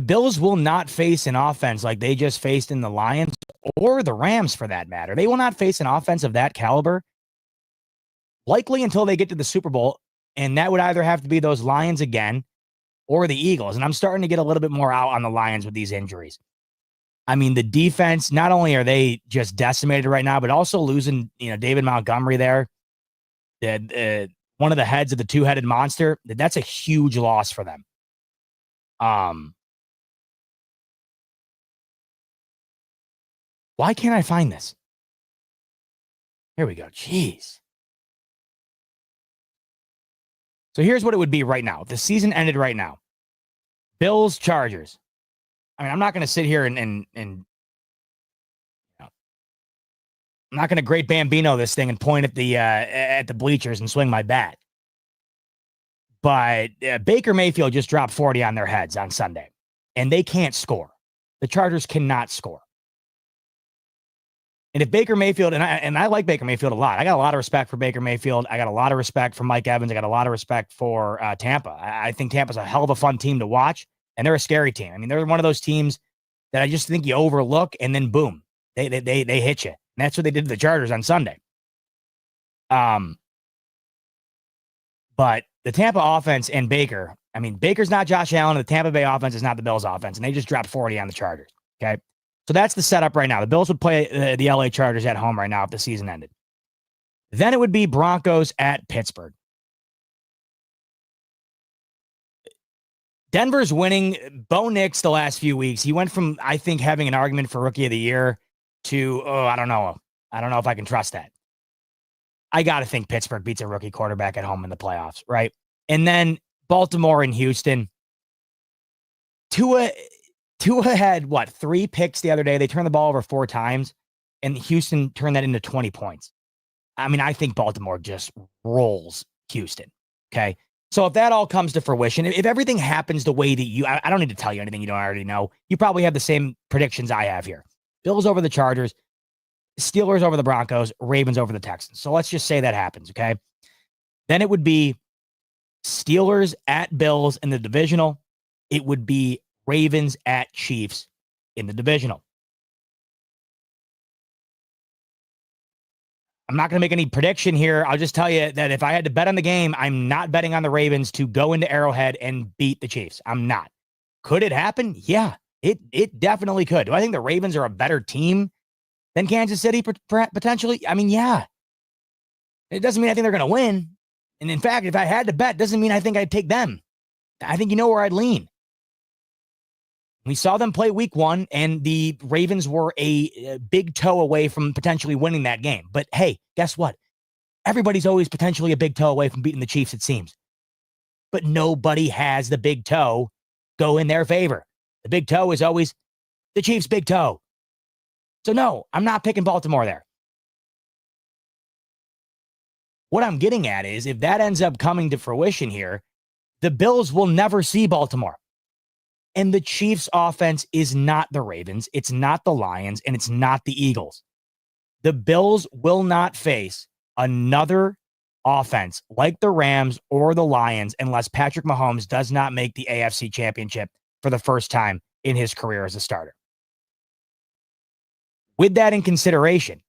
Bills will not face an offense like they just faced in the Lions or the Rams for that matter. They will not face an offense of that caliber likely until they get to the Super Bowl. And that would either have to be those Lions again or the Eagles. And I'm starting to get a little bit more out on the Lions with these injuries. I mean, the defense, not only are they just decimated right now, but also losing, David Montgomery there, one of the heads of the two-headed monster. That's a huge loss for them. Why can't I find this? Here we go. Jeez. So here's what it would be right now. If the season ended right now, Bills, Chargers. I mean, I'm not going to sit here and I'm not going to great Bambino this thing and point at the bleachers and swing my bat. But Baker Mayfield just dropped 40 on their heads on Sunday, and they can't score. The Chargers cannot score. And if Baker Mayfield, and I like Baker Mayfield a lot. I got a lot of respect for Baker Mayfield. I got a lot of respect for Mike Evans. I got a lot of respect for Tampa. I think Tampa's a hell of a fun team to watch, and they're a scary team. I mean, they're one of those teams that I just think you overlook, and then boom, they hit you. And that's what they did to the Chargers on Sunday. But the Tampa offense and Baker, I mean, Baker's not Josh Allen, and the Tampa Bay offense is not the Bills offense, and they just dropped 40 on the Chargers. Okay. So that's the setup right now. The Bills would play the LA Chargers at home right now if the season ended. Then it would be Broncos at Pittsburgh. Denver's winning. Bo Nix the last few weeks. He went from, I think, having an argument for Rookie of the Year to, I don't know. I don't know if I can trust that. I got to think Pittsburgh beats a rookie quarterback at home in the playoffs, right? And then Baltimore and Houston. Tua had, 3 picks the other day. They turned the ball over 4 times, and Houston turned that into 20 points. I mean, I think Baltimore just rolls Houston, okay? So if that all comes to fruition, if everything happens the way that I don't need to tell you anything you don't already know. You probably have the same predictions I have here. Bills over the Chargers, Steelers over the Broncos, Ravens over the Texans. So let's just say that happens, okay? Then it would be Steelers at Bills in the divisional. It would be Ravens at Chiefs in the divisional. I'm not going to make any prediction here. I'll just tell you that if I had to bet on the game, I'm not betting on the Ravens to go into Arrowhead and beat the Chiefs. I'm not. Could it happen? Yeah, it definitely could. Do I think the Ravens are a better team than Kansas City potentially? I mean, yeah. It doesn't mean I think they're going to win. And in fact, if I had to bet, doesn't mean I think I'd take them. I think you know where I'd lean. We saw them play week 1, and the Ravens were a big toe away from potentially winning that game. But hey, guess what? Everybody's always potentially a big toe away from beating the Chiefs, it seems. But nobody has the big toe go in their favor. The big toe is always the Chiefs' big toe. So no, I'm not picking Baltimore there. What I'm getting at is if that ends up coming to fruition here, the Bills will never see Baltimore. And the Chiefs' offense is not the Ravens, it's not the Lions, and it's not the Eagles. The Bills will not face another offense like the Rams or the Lions unless Patrick Mahomes does not make the AFC Championship for the first time in his career as a starter. With that in consideration,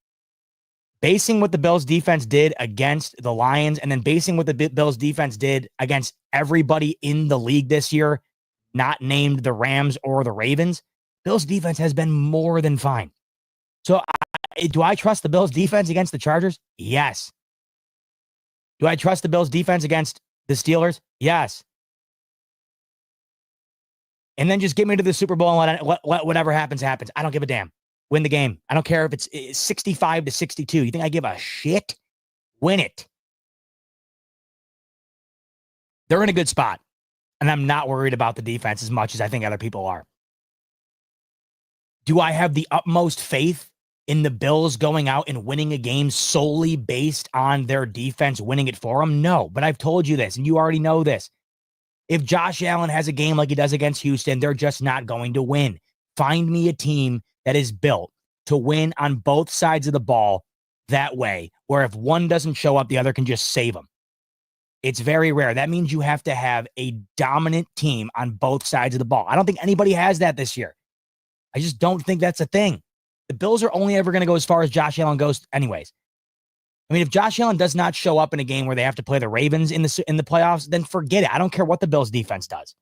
basing what the Bills defense did against the Lions and then basing what the Bills defense did against everybody in the league this year, not named the Rams or the Ravens, Bills defense has been more than fine. So do I trust the Bills defense against the Chargers? Yes. Do I trust the Bills defense against The Steelers? Yes. And then just get me to the Super Bowl and let whatever happens, happens. I don't give a damn. Win the game. I don't care if it's 65-62. You think I give a shit? Win it. They're in a good spot. And I'm not worried about the defense as much as I think other people are. Do I have the utmost faith in the Bills going out and winning a game solely based on their defense winning it for them? No, but I've told you this, and you already know this. If Josh Allen has a game like he does against Houston, they're just not going to win. Find me a team that is built to win on both sides of the ball that way, where if one doesn't show up, the other can just save them. It's very rare. That means you have to have a dominant team on both sides of the ball. I don't think anybody has that this year. I just don't think that's a thing. The Bills are only ever going to go as far as Josh Allen goes anyways. I mean, if Josh Allen does not show up in a game where they have to play the Ravens in the playoffs, then forget it. I don't care what the Bills defense does.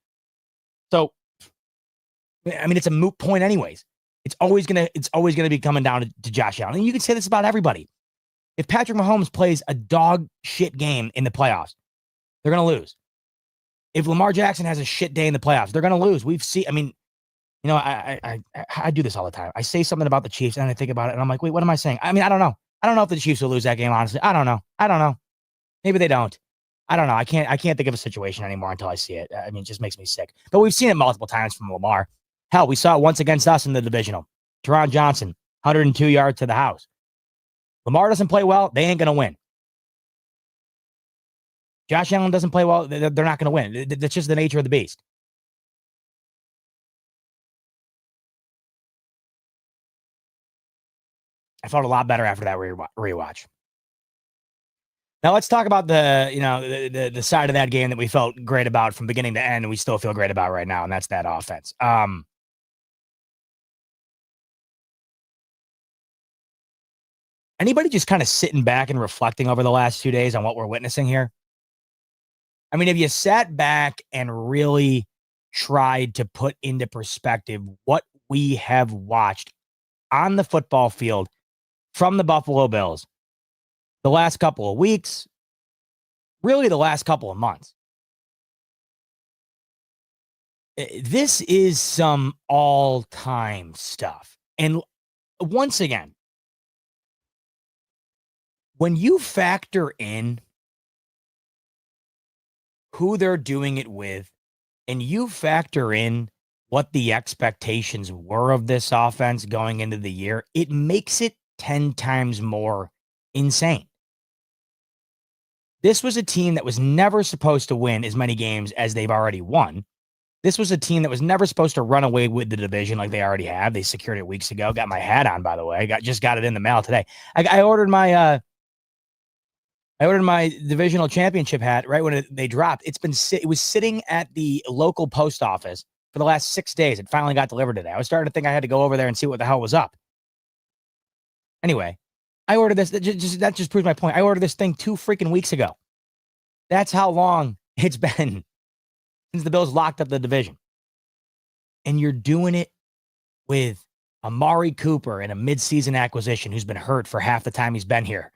So, I mean, it's a moot point anyways. It's always going to be coming down to Josh Allen. And you can say this about everybody. If Patrick Mahomes plays a dog shit game in the playoffs, they're going to lose. If Lamar Jackson has a shit day in the playoffs, they're going to lose. I mean, you know, I do this all the time. I say something about the Chiefs and I think about it and I'm like, wait, what am I saying? I mean, I don't know. I don't know if the Chiefs will lose that game, honestly. I don't know. Maybe they don't. I don't know. I can't think of a situation anymore until I see it. I mean, it just makes me sick. But we've seen it multiple times from Lamar. Hell, we saw it once against us in the divisional. Teron Johnson, 102 yards to the house. Lamar doesn't play well, they ain't going to win. Josh Allen doesn't play well, they're not going to win. That's just the nature of the beast. I felt a lot better after that rewatch. Now let's talk about the side of that game that we felt great about from beginning to end, and we still feel great about right now, and that's that offense. Anybody just kind of sitting back and reflecting over the last 2 days on what we're witnessing here? I mean, have you sat back and really tried to put into perspective what we have watched on the football field from the Buffalo Bills the last couple of weeks, really the last couple of months? This is some all-time stuff. And once again, when you factor in who they're doing it with, and you factor in what the expectations were of this offense going into the year, it makes it 10 times more insane. This was a team that was never supposed to win as many games as they've already won. This was a team that was never supposed to run away with the division like they already have. They secured it weeks ago. Got my hat on, by the way. Just got it in the mail today. I ordered my divisional championship hat right when they dropped. It was sitting at the local post office for the last 6 days. It finally got delivered today. I was starting to think I had to go over there and see what the hell was up. Anyway, I ordered this. That just proves my point. I ordered this thing 2 freaking weeks ago. That's how long it's been since the Bills locked up the division. And you're doing it with Amari Cooper in a midseason acquisition who's been hurt for half the time he's been here.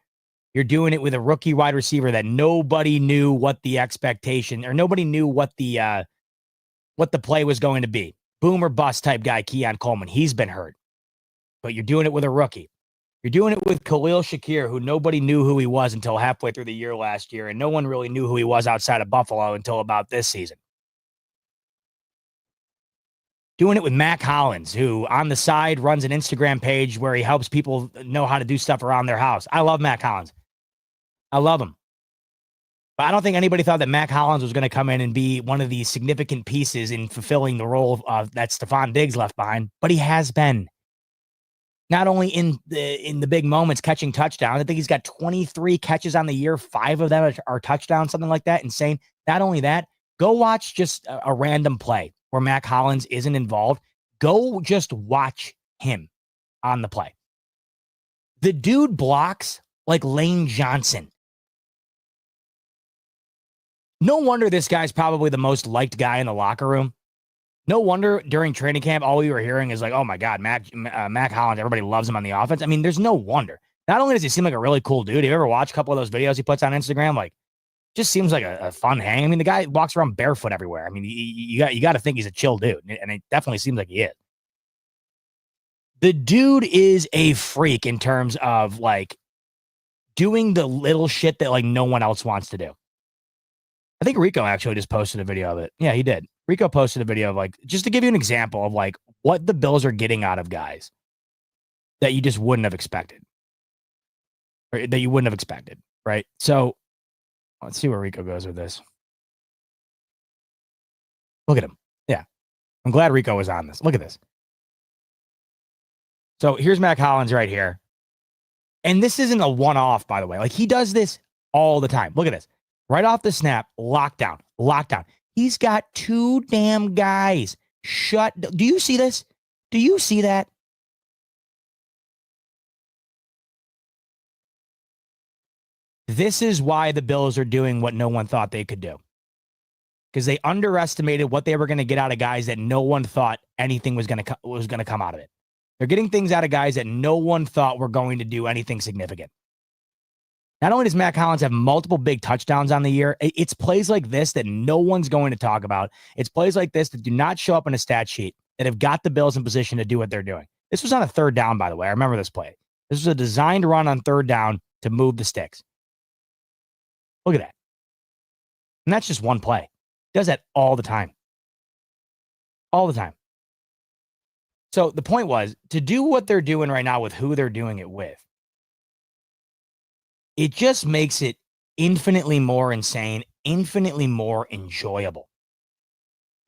You're doing it with a rookie wide receiver that nobody knew what the expectation, or nobody knew what the play was going to be. Boom or bust type guy, Coleman. He's been hurt. But you're doing it with a rookie. You're doing it with Khalil Shakir, who nobody knew who he was until halfway through the year last year, and no one really knew who he was outside of Buffalo until about this season. Doing it with Mac Hollins, who on the side runs an Instagram page where he helps people know how to do stuff around their house. I love Mac Hollins. I love him. But I don't think anybody thought that Mac Hollins was going to come in and be one of the significant pieces in fulfilling the role that Stephon Diggs left behind. But he has been. Not only in the big moments catching touchdowns. I think he's got 23 catches on the year. 5 of them are touchdowns, something like that. Insane. Not only that, go watch just a random play where Mac Hollins isn't involved. Go just watch him on the play. The dude blocks like Lane Johnson. No wonder this guy's probably the most liked guy in the locker room. No wonder during training camp, all we were hearing is like, oh my God, Mac Hollins, everybody loves him on the offense. I mean, there's no wonder. Not only does he seem like a really cool dude, you ever watch a couple of those videos he puts on Instagram? Like, just seems like a fun hang. I mean, the guy walks around barefoot everywhere. I mean, you got to think he's a chill dude, and it definitely seems like he is. The dude is a freak in terms of like doing the little shit that like no one else wants to do. I think Rico actually just posted a video of it. Yeah, he did. Rico posted a video of like, just to give you an example of like what the Bills are getting out of guys that you just wouldn't have expected. Or that you wouldn't have expected, right? So let's see where Rico goes with this. Look at him. Yeah. I'm glad Rico was on this. Look at this. So here's Mac Hollins right here. And this isn't a one-off, by the way. Like, he does this all the time. Look at this. Right off the snap, lockdown. He's got two damn guys. Do you see this? Do you see that? This is why the Bills are doing what no one thought they could do. Because they underestimated what they were going to get out of guys that no one thought anything was going to come out of it. They're getting things out of guys that no one thought were going to do anything significant. Not only does Mac Hollins have multiple big touchdowns on the year, it's plays like this that no one's going to talk about. It's plays like this that do not show up in a stat sheet that have got the Bills in position to do what they're doing. This was on a third down, by the way. I remember this play. This was a designed run on third down to move the sticks. Look at that. And that's just one play. He does that all the time. All the time. So the point was, to do what they're doing right now with who they're doing it with, it just makes it infinitely more insane, infinitely more enjoyable.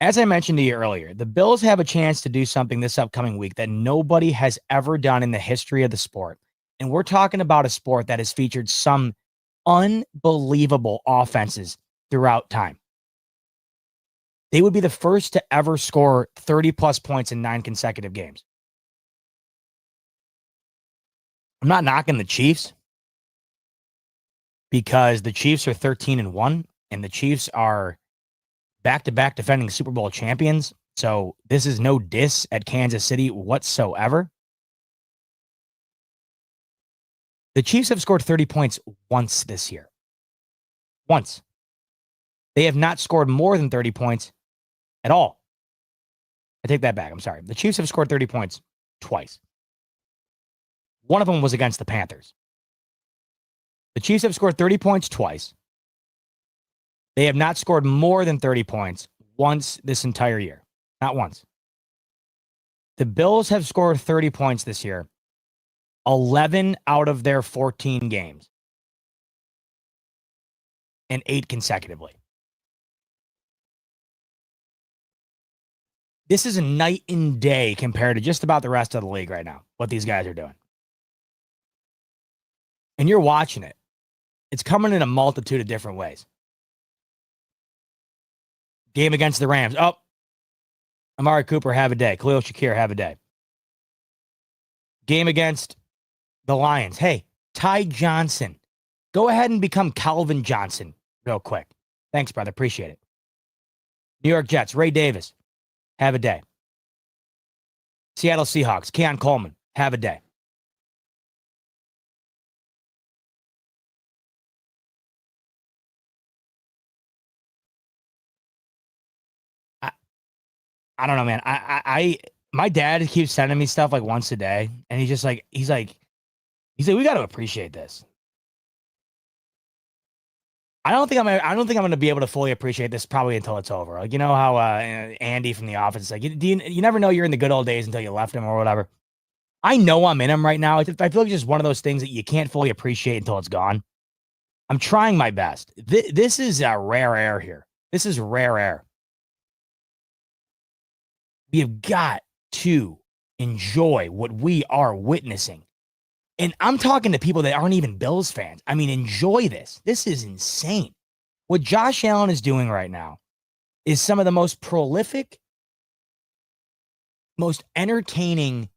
As I mentioned to you earlier, the Bills have a chance to do something this upcoming week that nobody has ever done in the history of the sport. And we're talking about a sport that has featured some unbelievable offenses throughout time. They would be the first to ever score 30-plus points in 9 consecutive games. I'm not knocking the Chiefs because the Chiefs are 13-1, and the Chiefs are back-to-back defending Super Bowl champions. So this is no diss at Kansas City whatsoever. The Chiefs have scored 30 points once this year. Once. They have not scored more than 30 points at all. I take that back. I'm sorry. The Chiefs have scored 30 points twice. One of them was against the Panthers. The Chiefs have scored 30 points twice. They have not scored more than 30 points once this entire year. Not once. The Bills have scored 30 points this year 11 out of their 14 games. And 8 consecutively. This is a night and day compared to just about the rest of the league right now, what these guys are doing. And you're watching it. It's coming in a multitude of different ways. Game against the Rams. Oh, Amari Cooper, have a day. Khalil Shakir, have a day. Game against the Lions. Hey, Ty Johnson. Go ahead and become Calvin Johnson real quick. Thanks, brother. Appreciate it. New York Jets. Ray Davis. Have a day. Seattle Seahawks. Keon Coleman. Have a day. I don't know, man. My dad keeps sending me stuff like once a day, and he's like, we got to appreciate this. I don't think I'm going to be able to fully appreciate this probably until it's over. Like, you know how Andy from The Office is like, you never know you're in the good old days until you left him or whatever. I know I'm in them right now. I feel like it's just one of those things that you can't fully appreciate until it's gone. I'm trying my best. This is rare air here. This is rare air. We have got to enjoy what we are witnessing. And I'm talking to people that aren't even Bills fans. I mean, enjoy this. This is insane. What Josh Allen is doing right now is some of the most prolific, most entertaining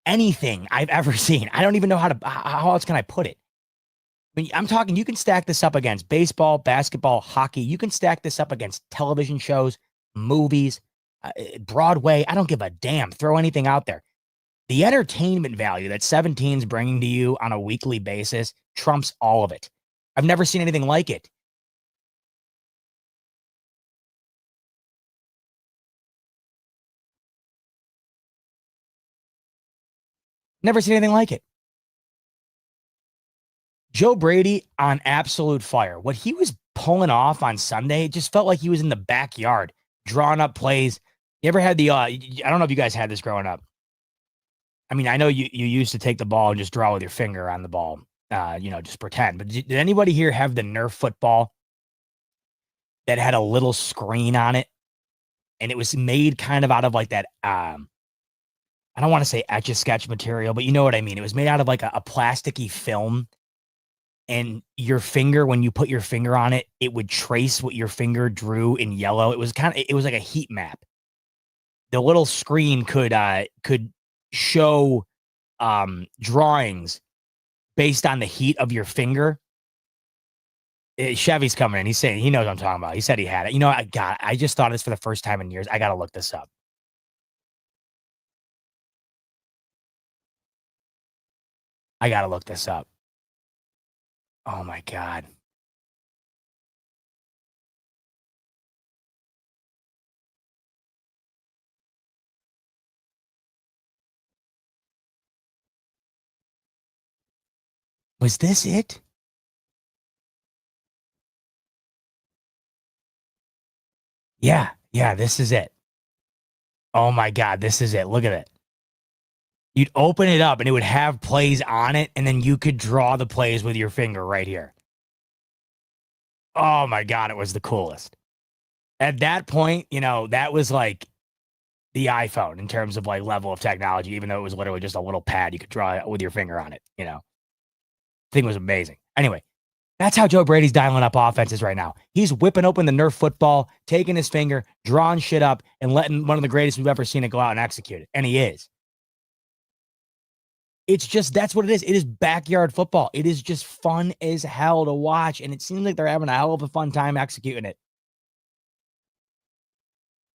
anything I've ever seen. I don't even know how else can I put it. I mean, I'm talking, you can stack this up against baseball, basketball, hockey. You can stack this up against television shows, movies, Broadway. I don't give a damn. Throw anything out there. The entertainment value that 17's bringing to you on a weekly basis trumps all of it. I've never seen anything like it. Never seen anything like it. Joe Brady on absolute fire. What he was pulling off on Sunday, it just felt like he was in the backyard drawing up plays. You ever had I don't know if you guys had this growing up. I mean, I know you used to take the ball and just draw with your finger on the ball, just pretend. But did anybody here have the Nerf football that had a little screen on it? And it was made kind of out of like that, I don't want to say Etch-a-Sketch material, but you know what I mean. It was made out of like a plasticky film. And your finger, when you put your finger on it, it would trace what your finger drew in yellow. It was like a heat map. The little screen could show drawings based on the heat of your finger. Chevy's coming in. He's saying he knows what I'm talking about. He said he had it. I just thought of this for the first time in years. I got to look this up. I got to look this up. Oh my God. Was this it? Yeah. Yeah. This is it. Oh my God. This is it. Look at it. You'd open it up and it would have plays on it, and then you could draw the plays with your finger right here. Oh my God, it was the coolest. At that point, that was like the iPhone in terms of like level of technology, even though it was literally just a little pad you could draw with your finger on it. Thing was amazing. Anyway, that's how Joe Brady's dialing up offenses right now. He's whipping open the Nerf football, taking his finger, drawing shit up, and letting one of the greatest we've ever seen it go out and execute it. And he is. It's just, that's what it is. It is backyard football. It is just fun as hell to watch. And it seems like they're having a hell of a fun time executing it.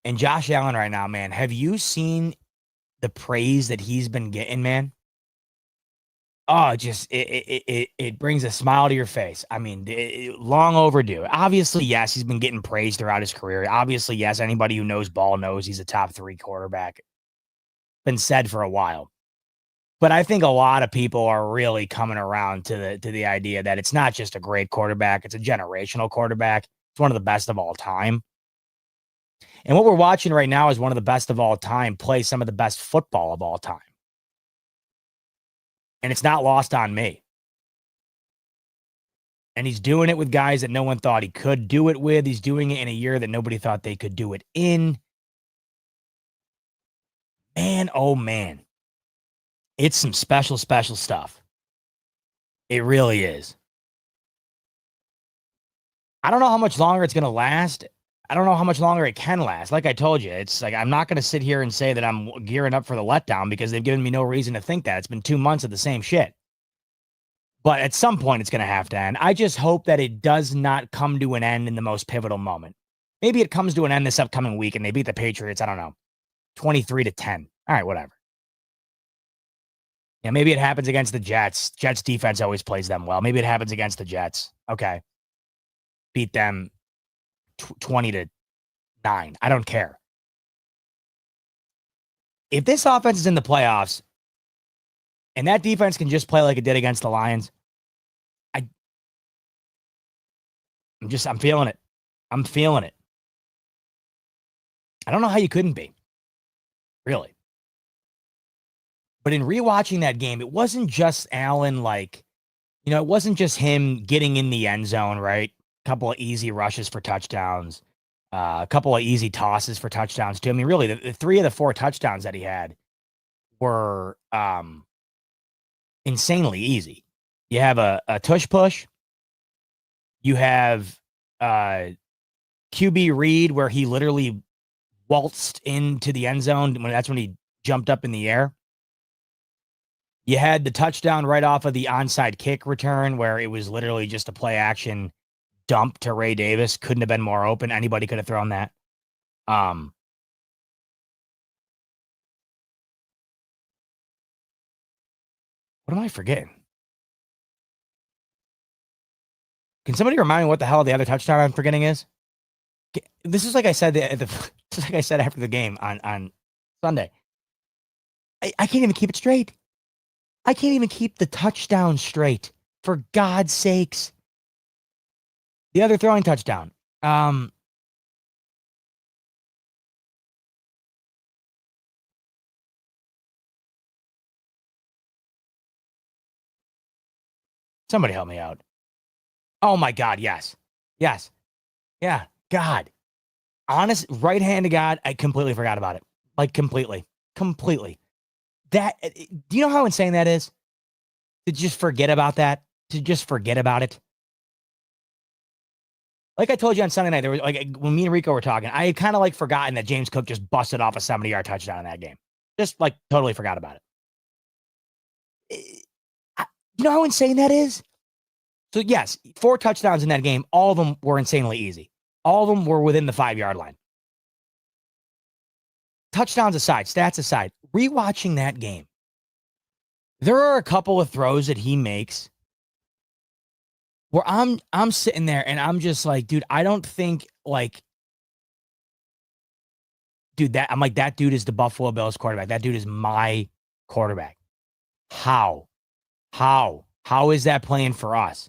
And Josh Allen right now, man, have you seen the praise that he's been getting, man? Oh, just it brings a smile to your face. I mean, long overdue. Obviously, yes, he's been getting praised throughout his career. Obviously, yes, anybody who knows ball knows he's a top 3 quarterback. Been said for a while. But I think a lot of people are really coming around to the idea that it's not just a great quarterback, it's a generational quarterback. It's one of the best of all time. And what we're watching right now is one of the best of all time play some of the best football of all time. And it's not lost on me. And he's doing it with guys that no one thought he could do it with. He's doing it in a year that nobody thought they could do it in. Man, oh man. It's some special, special stuff. It really is. I don't know how much longer it's going to last. I don't know how much longer it can last. Like I told you, it's like I'm not going to sit here and say that I'm gearing up for the letdown because they've given me no reason to think that. It's been 2 months of the same shit. But at some point, it's going to have to end. I just hope that it does not come to an end in the most pivotal moment. Maybe it comes to an end this upcoming week and they beat the Patriots, I don't know, 23-10. All right, whatever. Yeah, maybe it happens against the Jets. Jets defense always plays them well. Maybe it happens against the Jets. Okay. Beat them 20-9. I don't care. If this offense is in the playoffs and that defense can just play like it did against the Lions, I'm feeling it. I'm feeling it. I don't know how you couldn't be. Really. But in rewatching that game, it wasn't just Allen, it wasn't just him getting in the end zone, right? A couple of easy rushes for touchdowns, a couple of easy tosses for touchdowns, too. I mean, really, the 3 of the 4 touchdowns that he had were insanely easy. You have a tush push. You have QB read where he literally waltzed into the end zone. That's when he jumped up in the air. You had the touchdown right off of the onside kick return where it was literally just a play action dump to Ray Davis. Couldn't have been more open. Anybody could have thrown that. What am I forgetting? Can somebody remind me what the hell the other touchdown I'm forgetting is? This is like I said this is like I said after the game on Sunday. I can't even keep it straight. I can't even keep the touchdown straight. For God's sakes. The other throwing touchdown. Somebody help me out. Oh my God, yes. Yes. Yeah. God. Honest, right hand to God, I completely forgot about it. Like completely. Completely. That, do you know how insane that is? To just forget about that? To just forget about it? Like I told you on Sunday night, there was like when me and Rico were talking, I had kind of like forgotten that James Cook just busted off a 70-yard touchdown in that game. Just like totally forgot about it. You know how insane that is? So yes, 4 touchdowns in that game. All of them were insanely easy. All of them were within the 5-yard line. Touchdowns aside, stats aside, rewatching that game, there are a couple of throws that he makes where I'm sitting there and I'm just like, dude, I don't think like, dude, that dude is the Buffalo Bills quarterback. That dude is my quarterback. How is that playing for us?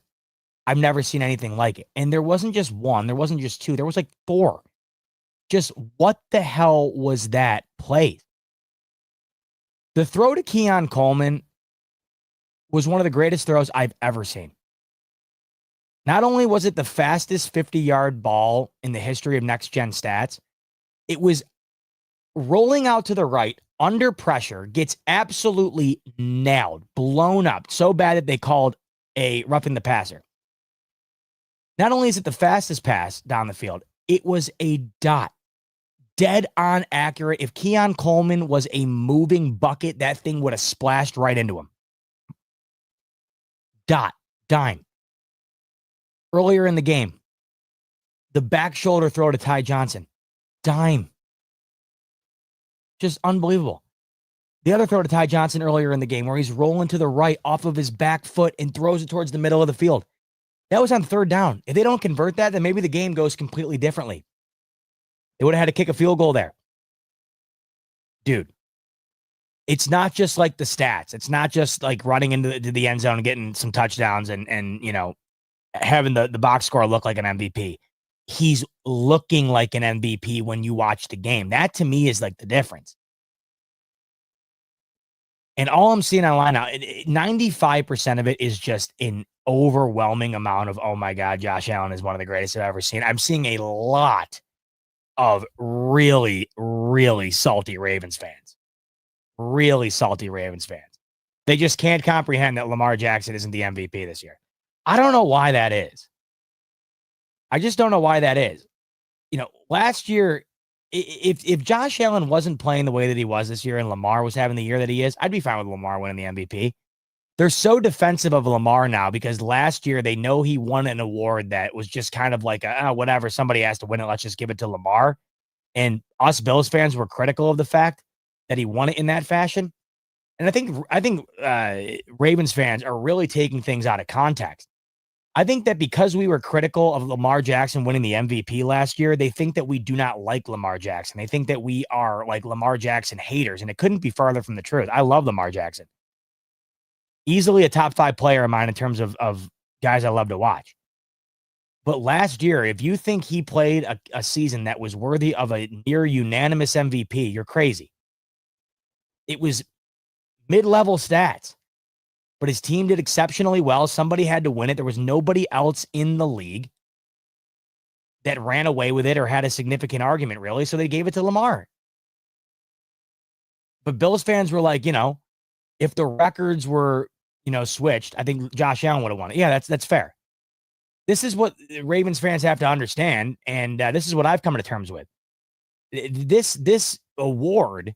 I've never seen anything like it. And there wasn't just one, there wasn't just 2, there was like 4. Just what the hell was that play? The throw to Coleman was one of the greatest throws I've ever seen. Not only was it the fastest 50-yard ball in the history of Next Gen Stats, it was rolling out to the right under pressure, gets absolutely nailed, blown up so bad that they called a roughing the passer. Not only is it the fastest pass down the field, it was a dot. Dead on accurate. If Coleman was a moving bucket, that thing would have splashed right into him. Dot. Dime. Earlier in the game, the back shoulder throw to Ty Johnson. Dime. Just unbelievable. The other throw to Ty Johnson earlier in the game where he's rolling to the right off of his back foot and throws it towards the middle of the field. That was on 3rd down. If they don't convert that, then maybe the game goes completely differently. They would have had to kick a field goal there. Dude, it's not just like the stats. It's not just like running into the end zone and getting some touchdowns and you know, having the box score look like an MVP. He's looking like an MVP when you watch the game. That to me is like the difference. And all I'm seeing online now, 95% of it is just an overwhelming amount of, oh my God, Josh Allen is one of the greatest I've ever seen. I'm seeing a lot of really, really salty Ravens fans. Really salty Ravens fans. They just can't comprehend that Lamar Jackson isn't the MVP this year. I don't know why that is. I just don't know why that is. You know, last year, if Josh Allen wasn't playing the way that he was this year and Lamar was having the year that he is, I'd be fine with Lamar winning the MVP. They're so defensive of Lamar now because last year they know he won an award that was just kind of like, whatever, somebody has to win it, let's just give it to Lamar. And us Bills fans were critical of the fact that he won it in that fashion. And I think Ravens fans are really taking things out of context. I think that because we were critical of Lamar Jackson winning the MVP last year, they think that we do not like Lamar Jackson. They think that we are like Lamar Jackson haters, and it couldn't be farther from the truth. I love Lamar Jackson. Easily a top 5 player of mine in terms of guys I love to watch. But last year, if you think he played a season that was worthy of a near unanimous MVP, you're crazy. It was mid-level stats. But his team did exceptionally well. Somebody had to win it. There was nobody else in the league that ran away with it or had a significant argument, really. So they gave it to Lamar. But Bills fans were like, you know, if the records were, you know, switched, I think Josh Allen would have won it. Yeah, that's fair. This is what Ravens fans have to understand. And this is what I've come to terms with. This award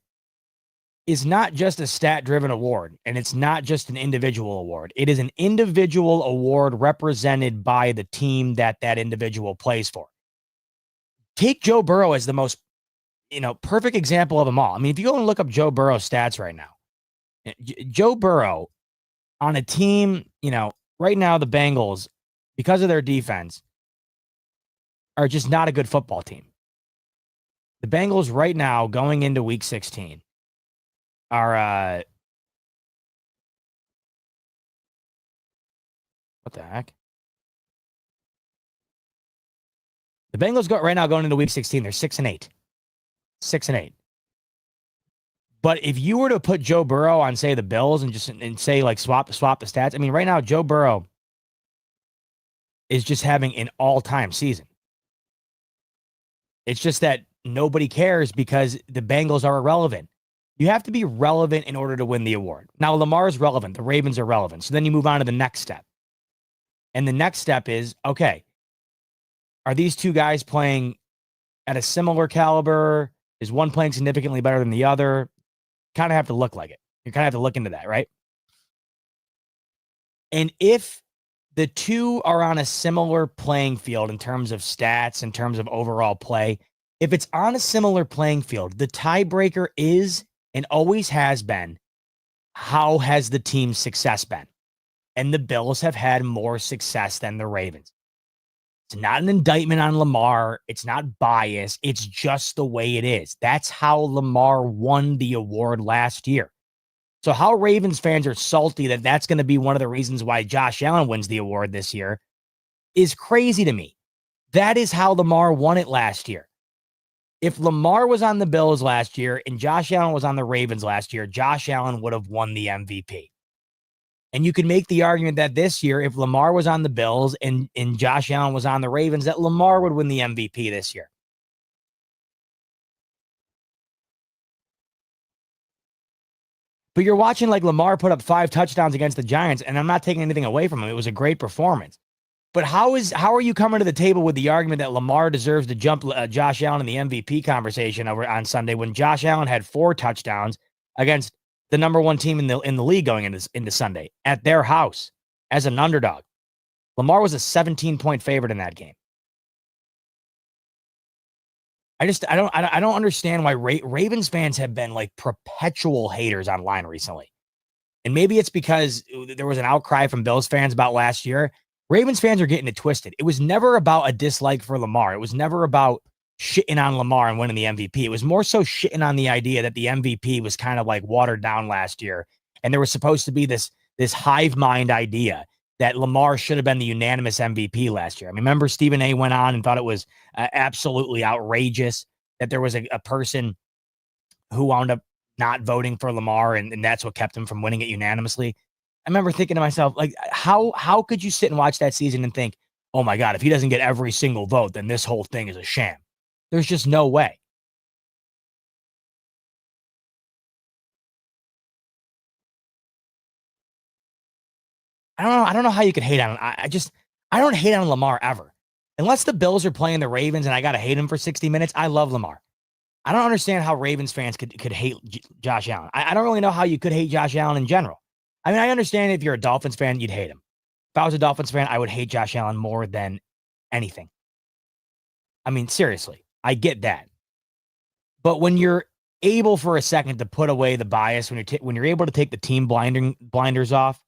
is not just a stat-driven award, and it's not just an individual award. It is an individual award represented by the team that individual plays for. Take Joe Burrow as the most, you know, perfect example of them all. I mean, if you go and look up Joe Burrow's stats right now, Joe Burrow on a team, you know, right now the Bengals, because of their defense, are just not a good football team. The Bengals right now, going into week 16, are what the heck? The Bengals right now going into week 16, they're 6-8. 6-8. But if you were to put Joe Burrow on, say, the Bills and say, like, swap the stats, I mean, right now, Joe Burrow is just having an all-time season. It's just that nobody cares because the Bengals are irrelevant. You have to be relevant in order to win the award. Now, Lamar is relevant. The Ravens are relevant. So then you move on to the next step. And the next step is, okay, are these two guys playing at a similar caliber? Is one playing significantly better than the other? Kind of have to look like it. You kind of have to look into that, right? And if the two are on a similar playing field in terms of stats, in terms of overall play, if it's on a similar playing field, the tiebreaker is and always has been, how has the team's success been? And the Bills have had more success than the Ravens. It's not an indictment on Lamar. It's not bias. It's just the way it is. That's how Lamar won the award last year. So how Ravens fans are salty that that's going to be one of the reasons why Josh Allen wins the award this year is crazy to me. That is how Lamar won it last year. If Lamar was on the Bills last year and Josh Allen was on the Ravens last year, Josh Allen would have won the MVP. And you could make the argument that this year, if Lamar was on the Bills and Josh Allen was on the Ravens, that Lamar would win the MVP this year. But you're watching like Lamar put up 5 touchdowns against the Giants, and I'm not taking anything away from him. It was a great performance. But how are you coming to the table with the argument that Lamar deserves to jump Josh Allen in the MVP conversation over on Sunday when Josh Allen had 4 touchdowns against the number 1 team in the league going into Sunday at their house as an underdog? Lamar was a 17-point favorite in that game. I don't understand why Ravens fans have been like perpetual haters online recently. And maybe it's because there was an outcry from Bills fans about last year. Ravens fans are getting it twisted. It was never about a dislike for Lamar. It was never about shitting on Lamar and winning the MVP. It was more so shitting on the idea that the MVP was kind of like watered down last year. And there was supposed to be this hive mind idea that Lamar should have been the unanimous MVP last year. I mean, remember Stephen A. went on and thought it was absolutely outrageous that there was a person who wound up not voting for Lamar, and that's what kept him from winning it unanimously. I remember thinking to myself, like, how could you sit and watch that season and think, oh my God, if he doesn't get every single vote, then this whole thing is a sham. There's just no way. I don't know how you could hate on him. I don't hate on Lamar ever. Unless the Bills are playing the Ravens and I got to hate him for 60 minutes, I love Lamar. I don't understand how Ravens fans could hate Josh Allen. I don't really know how you could hate Josh Allen in general. I mean, I understand if you're a Dolphins fan, you'd hate him. If I was a Dolphins fan, I would hate Josh Allen more than anything. I mean, seriously, I get that. But when you're able for a second to put away the bias, when you're able to take the team blinders off,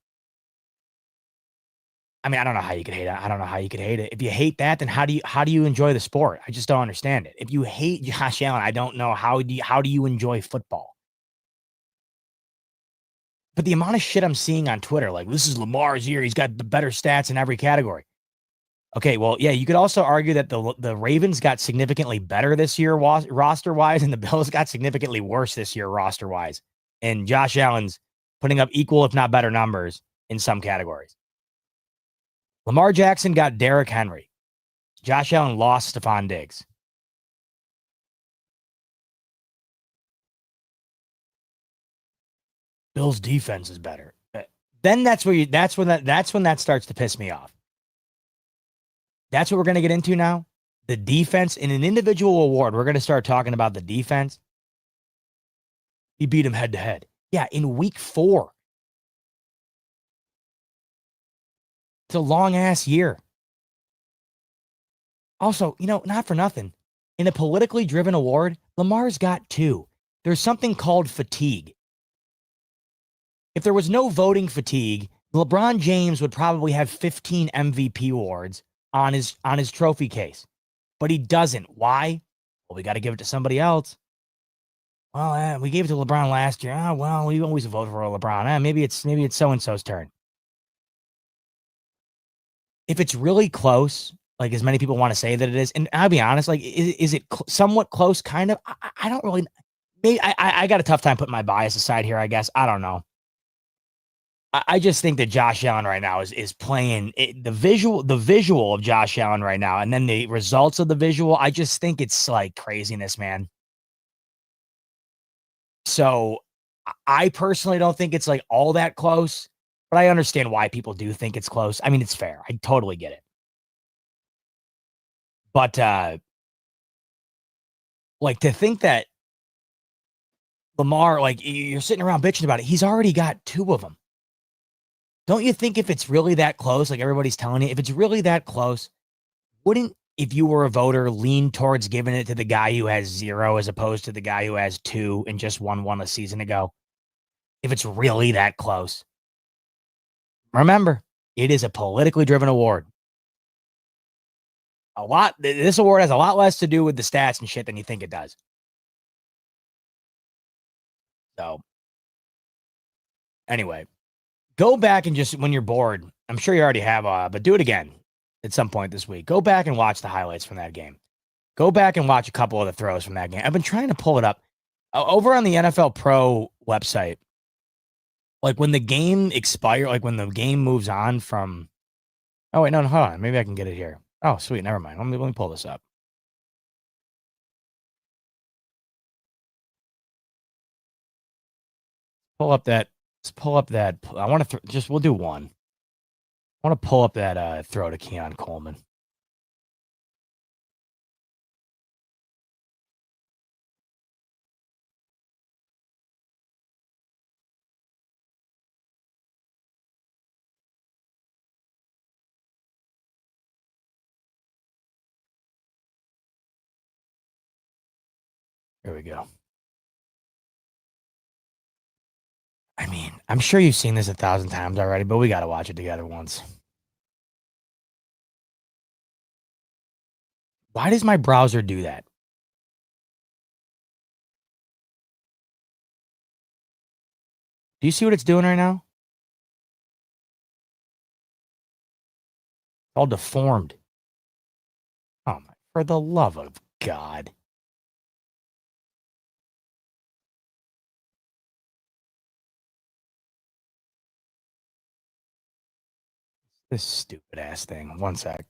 I mean, I don't know how you could hate it. I don't know how you could hate it. If you hate that, then how do you enjoy the sport? I just don't understand it. If you hate Josh Allen, I don't know how do you enjoy football? But the amount of shit I'm seeing on Twitter, like, this is Lamar's year, he's got the better stats in every category. Okay, well, yeah, you could also argue that the Ravens got significantly better this year roster-wise, and the Bills got significantly worse this year roster-wise. And Josh Allen's putting up equal, if not better, numbers in some categories. Lamar Jackson got Derrick Henry. Josh Allen lost Stephon Diggs. Bills' defense is better. Then that's when that starts to piss me off. That's what we're going to get into now. The defense in an individual award. We're going to start talking about the defense. He beat him head to head. Yeah, in week 4. It's a long ass year. Also, not for nothing. In a politically driven award, Lamar's got 2. There's something called fatigue. If there was no voting fatigue, LeBron James would probably have 15 MVP awards on his trophy case, but he doesn't. Why? Well, we got to give it to somebody else. Well, we gave it to LeBron last year. Oh, well, we always vote for LeBron. Maybe it's so and so's turn. If it's really close, like as many people want to say that it is, and I'll be honest, like is it somewhat close? Kind of. I don't really. Maybe I got a tough time putting my bias aside here. I guess I don't know. I just think that Josh Allen right now is playing the visual of Josh Allen right now, and then the results of the visual. I just think it's like craziness, man. So I personally don't think it's like all that close, but I understand why people do think it's close. I mean, it's fair. I totally get it. But like to think that Lamar, like you're sitting around bitching about it, he's already got 2 of them. Don't you think if it's really that close, like everybody's telling you, if it's really that close, wouldn't, if you were a voter, lean towards giving it to the guy who has 0 as opposed to the guy who has 2 and just won one a season ago? If it's really that close. Remember, it is a politically driven award. This award has a lot less to do with the stats and shit than you think it does. So, anyway, go back and just, when you're bored, I'm sure you already have, but do it again at some point this week. Go back and watch the highlights from that game. Go back and watch a couple of the throws from that game. I've been trying to pull it up. Over on the NFL Pro website, like when the game expires, like when the game moves on from, oh, wait, no, hold on. Maybe I can get it here. Oh, sweet. Never mind. Let me pull this up. Let's pull up that. I want to we'll do one. I want to pull up that throw to Keon Coleman. Here we go. I mean, I'm sure you've seen this 1,000 times already, but we got to watch it together once. Why does my browser do that? Do you see what it's doing right now? It's all deformed. Oh, my, for the love of God. This stupid ass thing. One sec.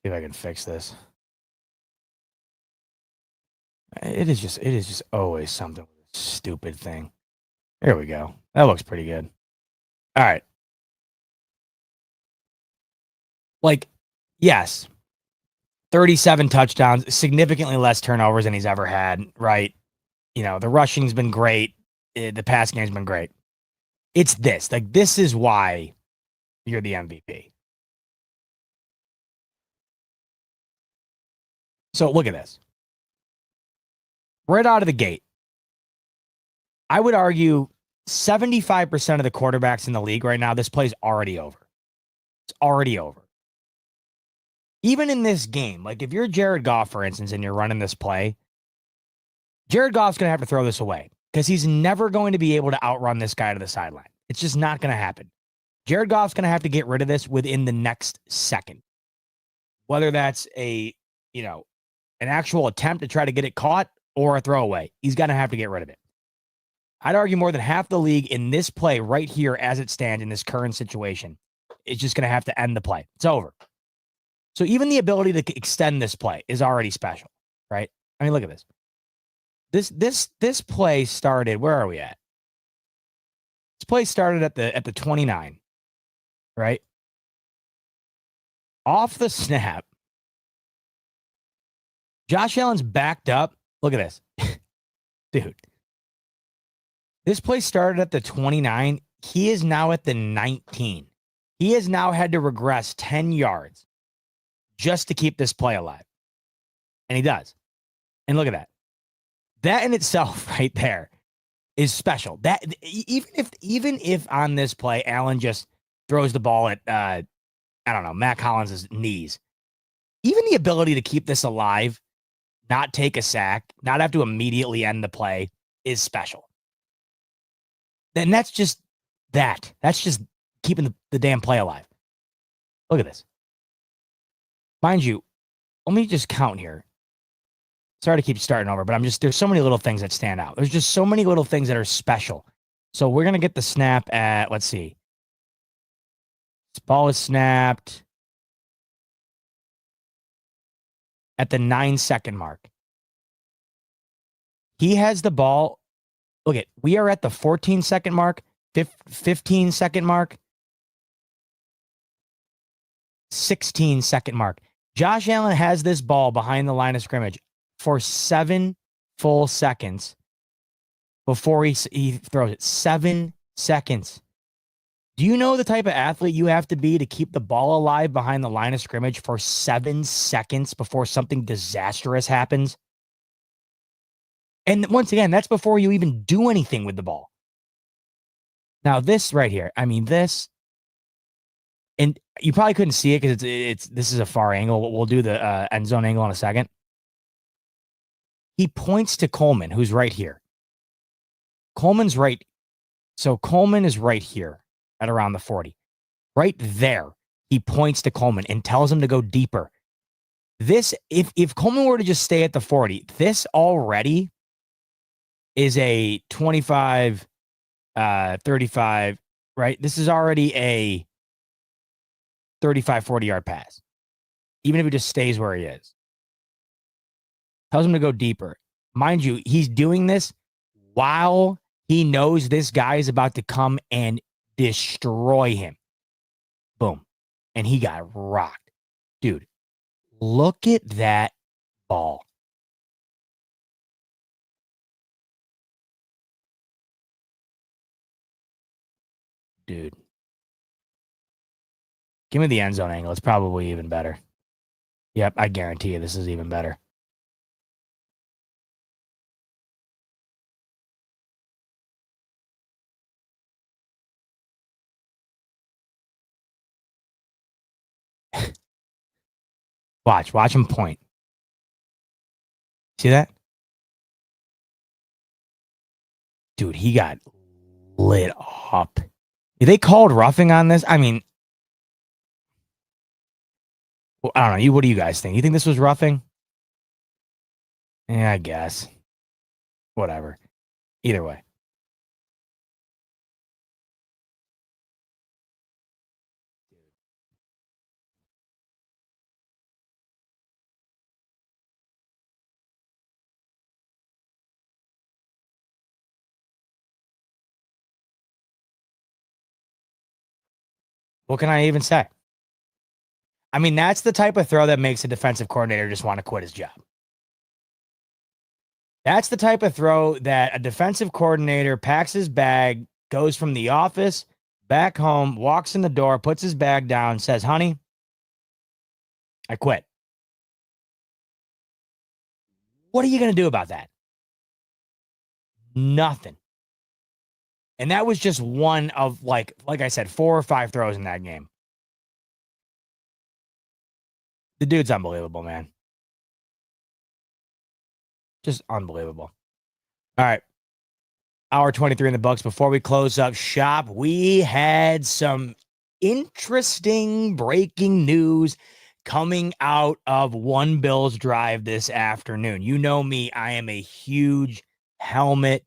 See if I can fix this. It is just always something with this stupid thing. There we go. That looks pretty good. All right. Like, yes, 37 touchdowns, significantly less turnovers than he's ever had, right? You know, the rushing's been great. The pass game's been great. It's this. Like, this is why you're the MVP. So look at this. Right out of the gate, I would argue 75% of the quarterbacks in the league right now, this play's already over. It's already over. Even in this game, like if you're Jared Goff, for instance, and you're running this play, Jared Goff's going to have to throw this away because he's never going to be able to outrun this guy to the sideline. It's just not going to happen. Jared Goff's going to have to get rid of this within the next second. Whether that's an actual attempt to try to get it caught or a throwaway, he's going to have to get rid of it. I'd argue more than half the league in this play right here as it stands in this current situation is just going to have to end the play. It's over. So even the ability to extend this play is already special, right? I mean, look at this. This play started, where are we at? This play started at the 29, right? Off the snap, Josh Allen's backed up. Look at this. Dude. This play started at the 29. He is now at the 19. He has now had to regress 10 yards just to keep this play alive. And he does. And look at that. That in itself right there is special. That even if on this play, Allen just throws the ball at, I don't know, Matt Collins' knees, even the ability to keep this alive, not take a sack, not have to immediately end the play is special. And that's just that. That's just keeping the damn play alive. Look at this. Mind you, let me just count here. Sorry to keep starting over, but there's so many little things that stand out. There's just so many little things that are special. So we're going to get the snap at, let's see. This ball is snapped at the 9-second mark. He has the ball. Look at, we are at the 14-second mark, 15-second mark, 16-second mark. Josh Allen has this ball behind the line of scrimmage for 7 full seconds before he throws it. 7 seconds. Do you know the type of athlete you have to be to keep the ball alive behind the line of scrimmage for 7 seconds before something disastrous happens? And once again, that's before you even do anything with the ball. Now, this right here, I mean, this, and you probably couldn't see it because this is a far angle. We'll do the end zone angle in a second. He points to Coleman, who's right here. Coleman's right. So Coleman is right here at around the 40. Right there, he points to Coleman and tells him to go deeper. This, if Coleman were to just stay at the 40, this already is a 25, 35, right? This is already a 35, 40-yard pass, even if he just stays where he is. Tells him to go deeper. Mind you, he's doing this while he knows this guy is about to come and destroy him. Boom. And he got rocked. Dude, look at that ball. Dude. Give me the end zone angle. It's probably even better. Yep, I guarantee you this is even better. Watch him point. See that? Dude, he got lit up. They called roughing on this? I mean, well, I don't know. What do you guys think? You think this was roughing? Yeah, I guess. Whatever. Either way. What can I even say? I mean, that's the type of throw that makes a defensive coordinator just want to quit his job. That's the type of throw that a defensive coordinator packs his bag, goes from the office back home, walks in the door, puts his bag down, says, honey, I quit. What are you going to do about that? Nothing. And that was just one of, like I said, 4 or 5 throws in that game. The dude's unbelievable, man. Just unbelievable. All right. Hour 23 in the books. Before we close up shop, we had some interesting breaking news coming out of One Bills Drive this afternoon. You know me, I am a huge helmet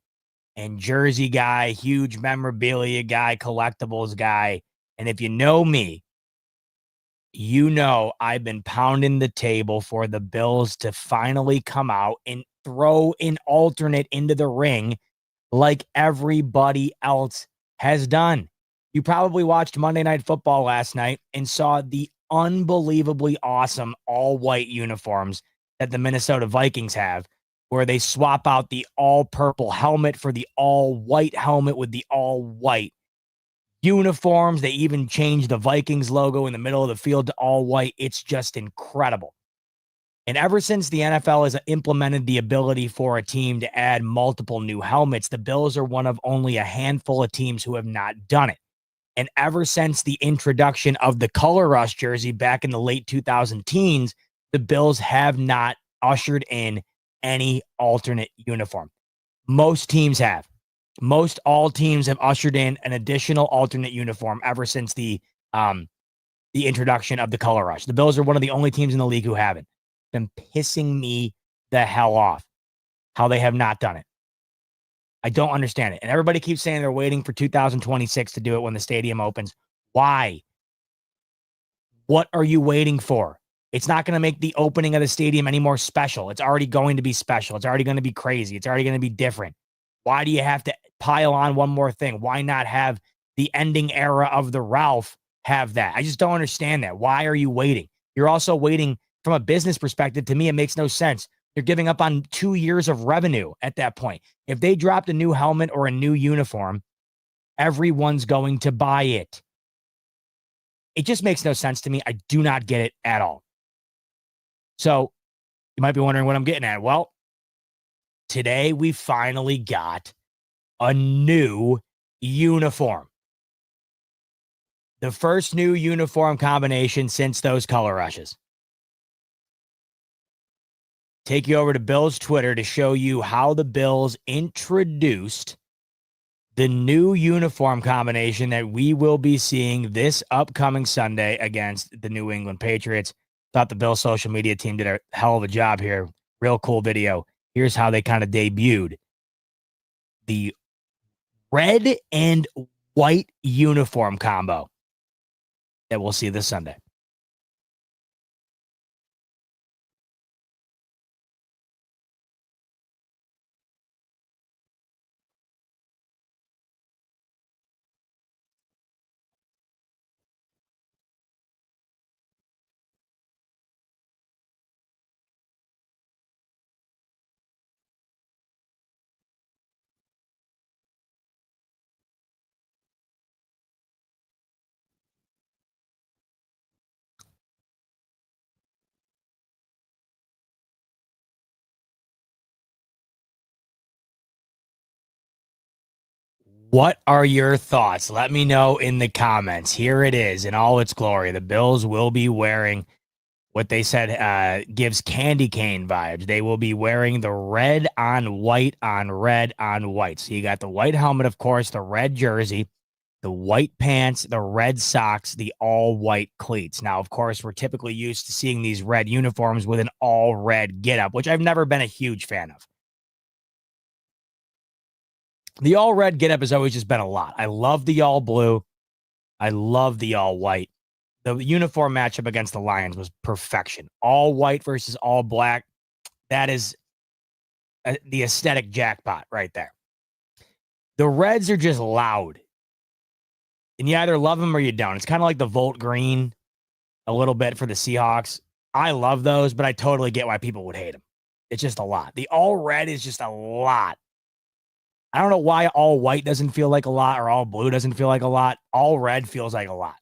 and jersey guy, huge memorabilia guy, collectibles guy. And if you know me, you know I've been pounding the table for the Bills to finally come out and throw an alternate into the ring like everybody else has done. You probably watched Monday Night Football last night and saw the unbelievably awesome all-white uniforms that the Minnesota Vikings have, where they swap out the all-purple helmet for the all-white helmet with the all-white uniforms. They even changed the Vikings logo in the middle of the field to all white. It's just incredible. And ever since the NFL has implemented the ability for a team to add multiple new helmets, the Bills are one of only a handful of teams who have not done it. And ever since the introduction of the color rush jersey back in the late 2000 teens, the Bills have not ushered in any alternate uniform. Most teams have. Most all teams have ushered in an additional alternate uniform ever since the introduction of the color rush. The Bills are one of the only teams in the league who haven't. Been pissing me the hell off how they have not done it. I don't understand it. And everybody keeps saying they're waiting for 2026 to do it when the stadium opens. Why? What are you waiting for? It's not going to make the opening of the stadium any more special. It's already going to be special. It's already going to be crazy. It's already going to be different. Why do you have to pile on one more thing? Why not have the ending era of the Ralph have that? I just don't understand that. Why are you waiting? You're also waiting from a business perspective. To me, it makes no sense. You're giving up on 2 years of revenue at that point. If they dropped a new helmet or a new uniform, everyone's going to buy it. It just makes no sense to me. I do not get it at all. So you might be wondering what I'm getting at. Well, today we finally got a new uniform. The first new uniform combination since those color rushes. Take you over to Bill's Twitter to show you how the Bills introduced the new uniform combination that we will be seeing this upcoming Sunday against the New England Patriots. Thought the Bills social media team did a hell of a job here. Real cool video. Here's how they kind of debuted the red and white uniform combo that we'll see this Sunday. What are your thoughts? Let me know in the comments. Here it is in all its glory. The Bills will be wearing what they said gives candy cane vibes. They will be wearing the red on white on red on white. So you got the white helmet, of course, the red jersey, the white pants, the red socks, the all white cleats. Now, of course, we're typically used to seeing these red uniforms with an all red getup, which I've never been a huge fan of. The all red getup has always just been a lot. I love the all blue. I love the all white. The uniform matchup against the Lions was perfection. All white versus all black. That is the aesthetic jackpot right there. The Reds are just loud. And you either love them or you don't. It's kind of like the Volt Green a little bit for the Seahawks. I love those, but I totally get why people would hate them. It's just a lot. The all red is just a lot. I don't know why all white doesn't feel like a lot or all blue doesn't feel like a lot. All red feels like a lot.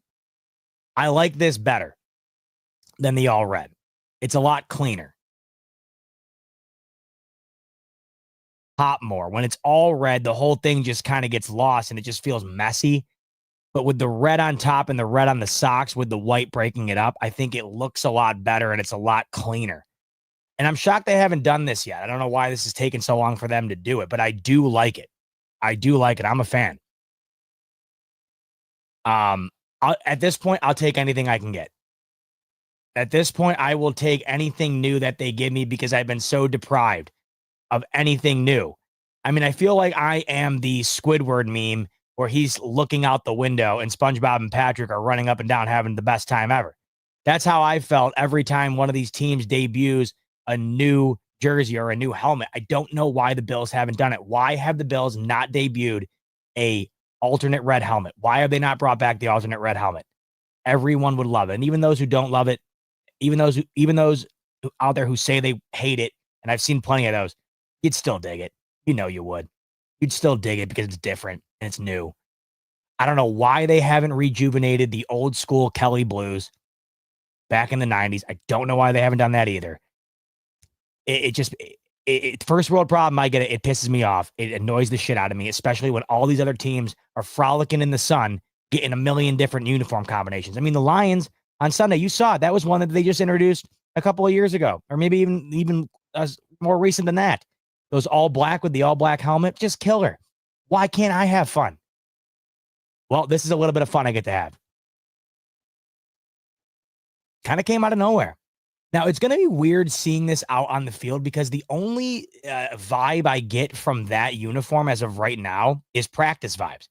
I like this better than the all red. It's a lot cleaner. Pop more. When it's all red, the whole thing just kind of gets lost and it just feels messy. But with the red on top and the red on the socks with the white breaking it up, I think it looks a lot better and it's a lot cleaner. And I'm shocked they haven't done this yet. I don't know why this has taken so long for them to do it, but I do like it. I do like it. I'm a fan. At this point, I'll take anything I can get. At this point, I will take anything new that they give me because I've been so deprived of anything new. I mean, I feel like I am the Squidward meme where he's looking out the window and SpongeBob and Patrick are running up and down having the best time ever. That's how I felt every time one of these teams debuts a new jersey or a new helmet. I don't know why the Bills haven't done it. Why have the Bills not debuted a alternate red helmet? Why have they not brought back the alternate red helmet? Everyone would love it. And even those who don't love it, even those out there who say they hate it, and I've seen plenty of those, you'd still dig it. You know you would. You'd still dig it because it's different and it's new. I don't know why they haven't rejuvenated the old school Kelly Blues back in the 90s. I don't know why they haven't done that either. first world problem. I get it. It pisses me off. It annoys the shit out of me, especially when all these other teams are frolicking in the sun, getting a million different uniform combinations. I mean, the Lions on Sunday, you saw it. That was one that they just introduced a couple of years ago, or maybe even more recent than that. Those all black with the all black helmet, just killer. Why can't I have fun? Well, this is a little bit of fun I get to have. Kind of came out of nowhere. Now, it's going to be weird seeing this out on the field because the only vibe I get from that uniform as of right now is practice vibes.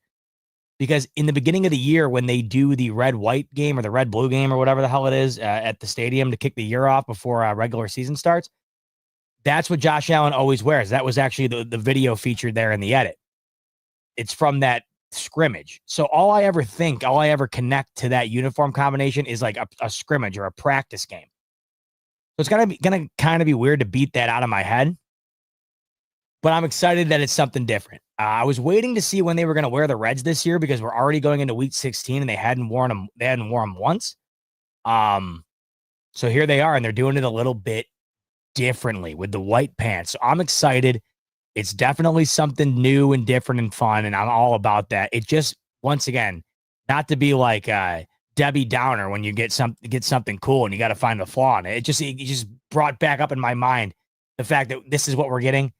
Because in the beginning of the year, when they do the red-white game or the red-blue game or whatever the hell it is at the stadium to kick the year off before regular season starts, that's what Josh Allen always wears. That was actually the video featured there in the edit. It's from that scrimmage. So all I ever connect to that uniform combination is like a scrimmage or a practice game. So it's gonna kind of be weird to beat that out of my head. But I'm excited that it's something different. I was waiting to see when they were going to wear the Reds this year because we're already going into week 16 and they hadn't worn them. They hadn't worn them once. So here they are, and they're doing it a little bit differently with the white pants. So I'm excited. It's definitely something new and different and fun, and I'm all about that. It just, once again, not to be like Debbie Downer when you get something cool and you got to find a flaw in it. It just brought back up in my mind the fact that this is what we're getting.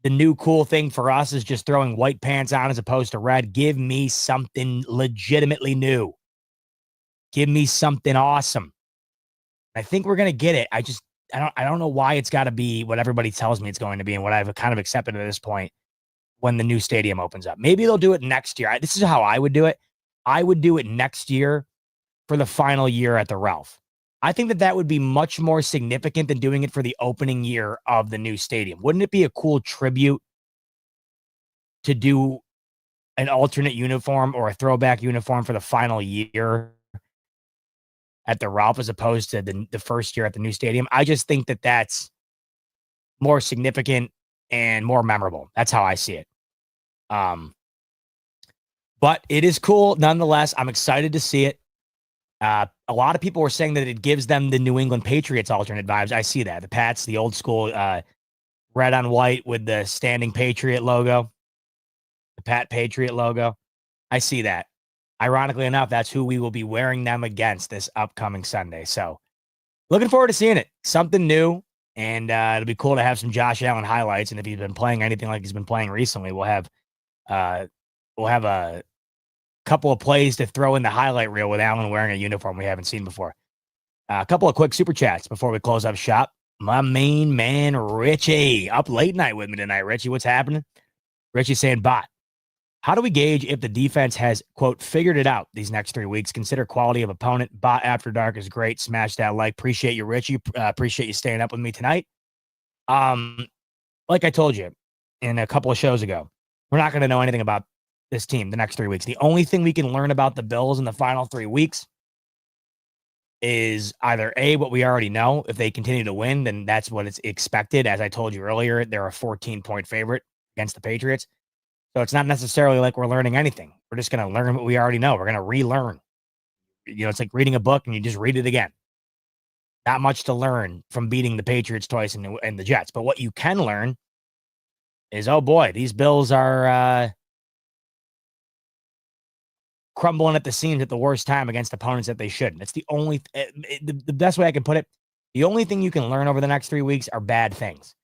The new cool thing for us is just throwing white pants on as opposed to red. Give me something legitimately new. Give me something awesome. I think we're going to get it. I don't know why it's got to be what everybody tells me it's going to be and what I've kind of accepted at this point when the new stadium opens up. Maybe they'll do it next year. This is how I would do it. I would do it next year for the final year at the Ralph. I think that would be much more significant than doing it for the opening year of the new stadium. Wouldn't it be a cool tribute to do an alternate uniform or a throwback uniform for the final year at the Ralph as opposed to the first year at the new stadium? I just think that that's more significant and more memorable. That's how I see it. But it is cool nonetheless. I'm excited to see it. A lot of people were saying that it gives them the New England Patriots alternate vibes. I see that. The Pats, the old school red on white with the standing Patriot logo, the Pat Patriot logo. I see that. Ironically enough, that's who we will be wearing them against this upcoming Sunday. So looking forward to seeing it. Something new. And it'll be cool to have some Josh Allen highlights. And if he's been playing anything like he's been playing recently, we'll have a couple of plays to throw in the highlight reel with Allen wearing a uniform we haven't seen before. A couple of quick super chats before we close up shop. My main man, Richie, up late night with me tonight. Richie, what's happening? Richie saying, bot, how do we gauge if the defense has, quote, figured it out these next 3 weeks? Consider quality of opponent. Bot After Dark is great. Smash that like. Appreciate you, Richie. Appreciate you staying up with me tonight. Like I told you in a couple of shows ago, we're not going to know anything about this team the next 3 weeks. The only thing we can learn about the Bills in the final 3 weeks is either A, what we already know. If they continue to win, then that's what it's expected. As I told you earlier, they're a 14-point favorite against the Patriots. So it's not necessarily like we're learning anything. We're just going to learn what we already know. We're going to relearn. It's like reading a book and you just read it again. Not much to learn from beating the Patriots twice and the Jets. But what you can learn is, oh boy, these Bills are crumbling at the seams at the worst time against opponents that they shouldn't. It's the only, the best way I can put it. The only thing you can learn over the next 3 weeks are bad things.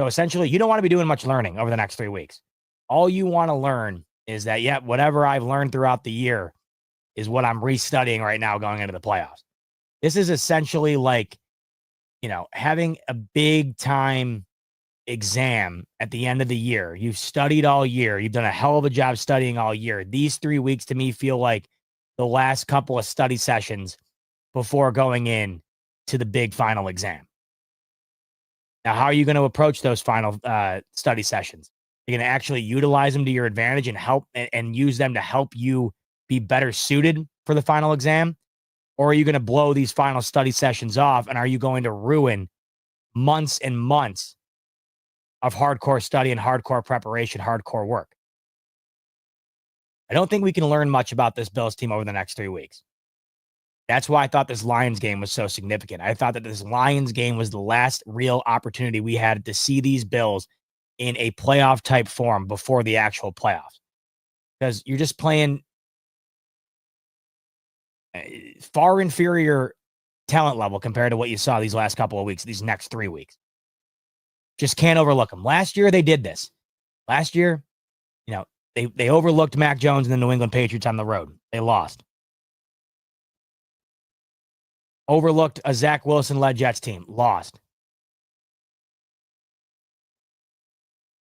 So essentially, you don't want to be doing much learning over the next 3 weeks. All you want to learn is that, yeah, whatever I've learned throughout the year is what I'm restudying right now going into the playoffs. This is essentially like, having a big time exam at the end of the year. You've studied all year. You've done a hell of a job studying all year. These 3 weeks to me feel like the last couple of study sessions before going in to the big final exam. Now, how are you going to approach those final study sessions? You're going to actually utilize them to your advantage and help and use them to help you be better suited for the final exam? Or are you going to blow these final study sessions off? And are you going to ruin months and months of hardcore study and hardcore preparation, hardcore work? I don't think we can learn much about this Bills team over the next 3 weeks. That's why I thought this Lions game was so significant. I thought that this Lions game was the last real opportunity we had to see these Bills in a playoff type form before the actual playoffs. Because you're just playing far inferior talent level compared to what you saw these last couple of weeks, these next 3 weeks. Just can't overlook them. Last year, they did this. Last year, they overlooked Mac Jones and the New England Patriots on the road. They lost. Overlooked a Zach Wilson-led Jets team. Lost.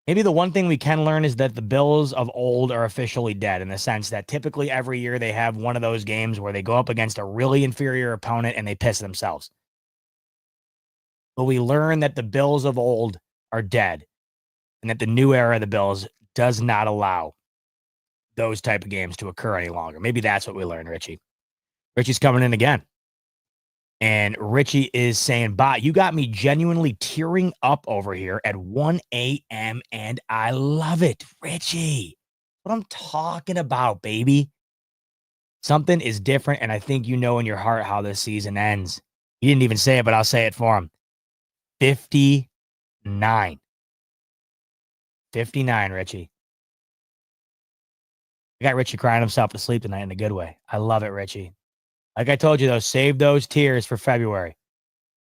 Maybe the one thing we can learn is that the Bills of old are officially dead in the sense that typically every year they have one of those games where they go up against a really inferior opponent and they piss themselves. But we learn that the Bills of old are dead and that the new era of the Bills does not allow those type of games to occur any longer. Maybe that's what we learned, Richie. Richie's coming in again. And Richie is saying, Bot, you got me genuinely tearing up over here at 1 a.m. and I love it. Richie, what I'm talking about, baby. Something is different, and I think you know in your heart how this season ends. He didn't even say it, but I'll say it for him. 59. 59, Richie. I got Richie crying himself to sleep tonight in a good way. I love it, Richie. Like I told you, though, save those tears for February.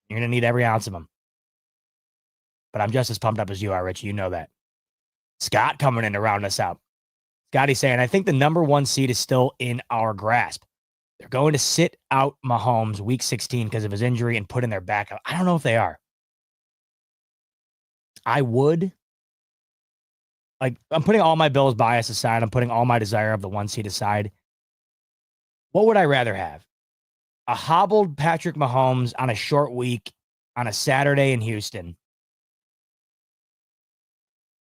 You're going to need every ounce of them. But I'm just as pumped up as you are, Richie. You know that. Scott coming in to round us out. Scotty saying, I think the number 1 seed is still in our grasp. They're going to sit out Mahomes week 16 because of his injury and put in their backup. I don't know if they are. I would. Like, I'm putting all my Bills bias aside. I'm putting all my desire of the 1 seed aside. What would I rather have? A hobbled Patrick Mahomes on a short week on a Saturday in Houston,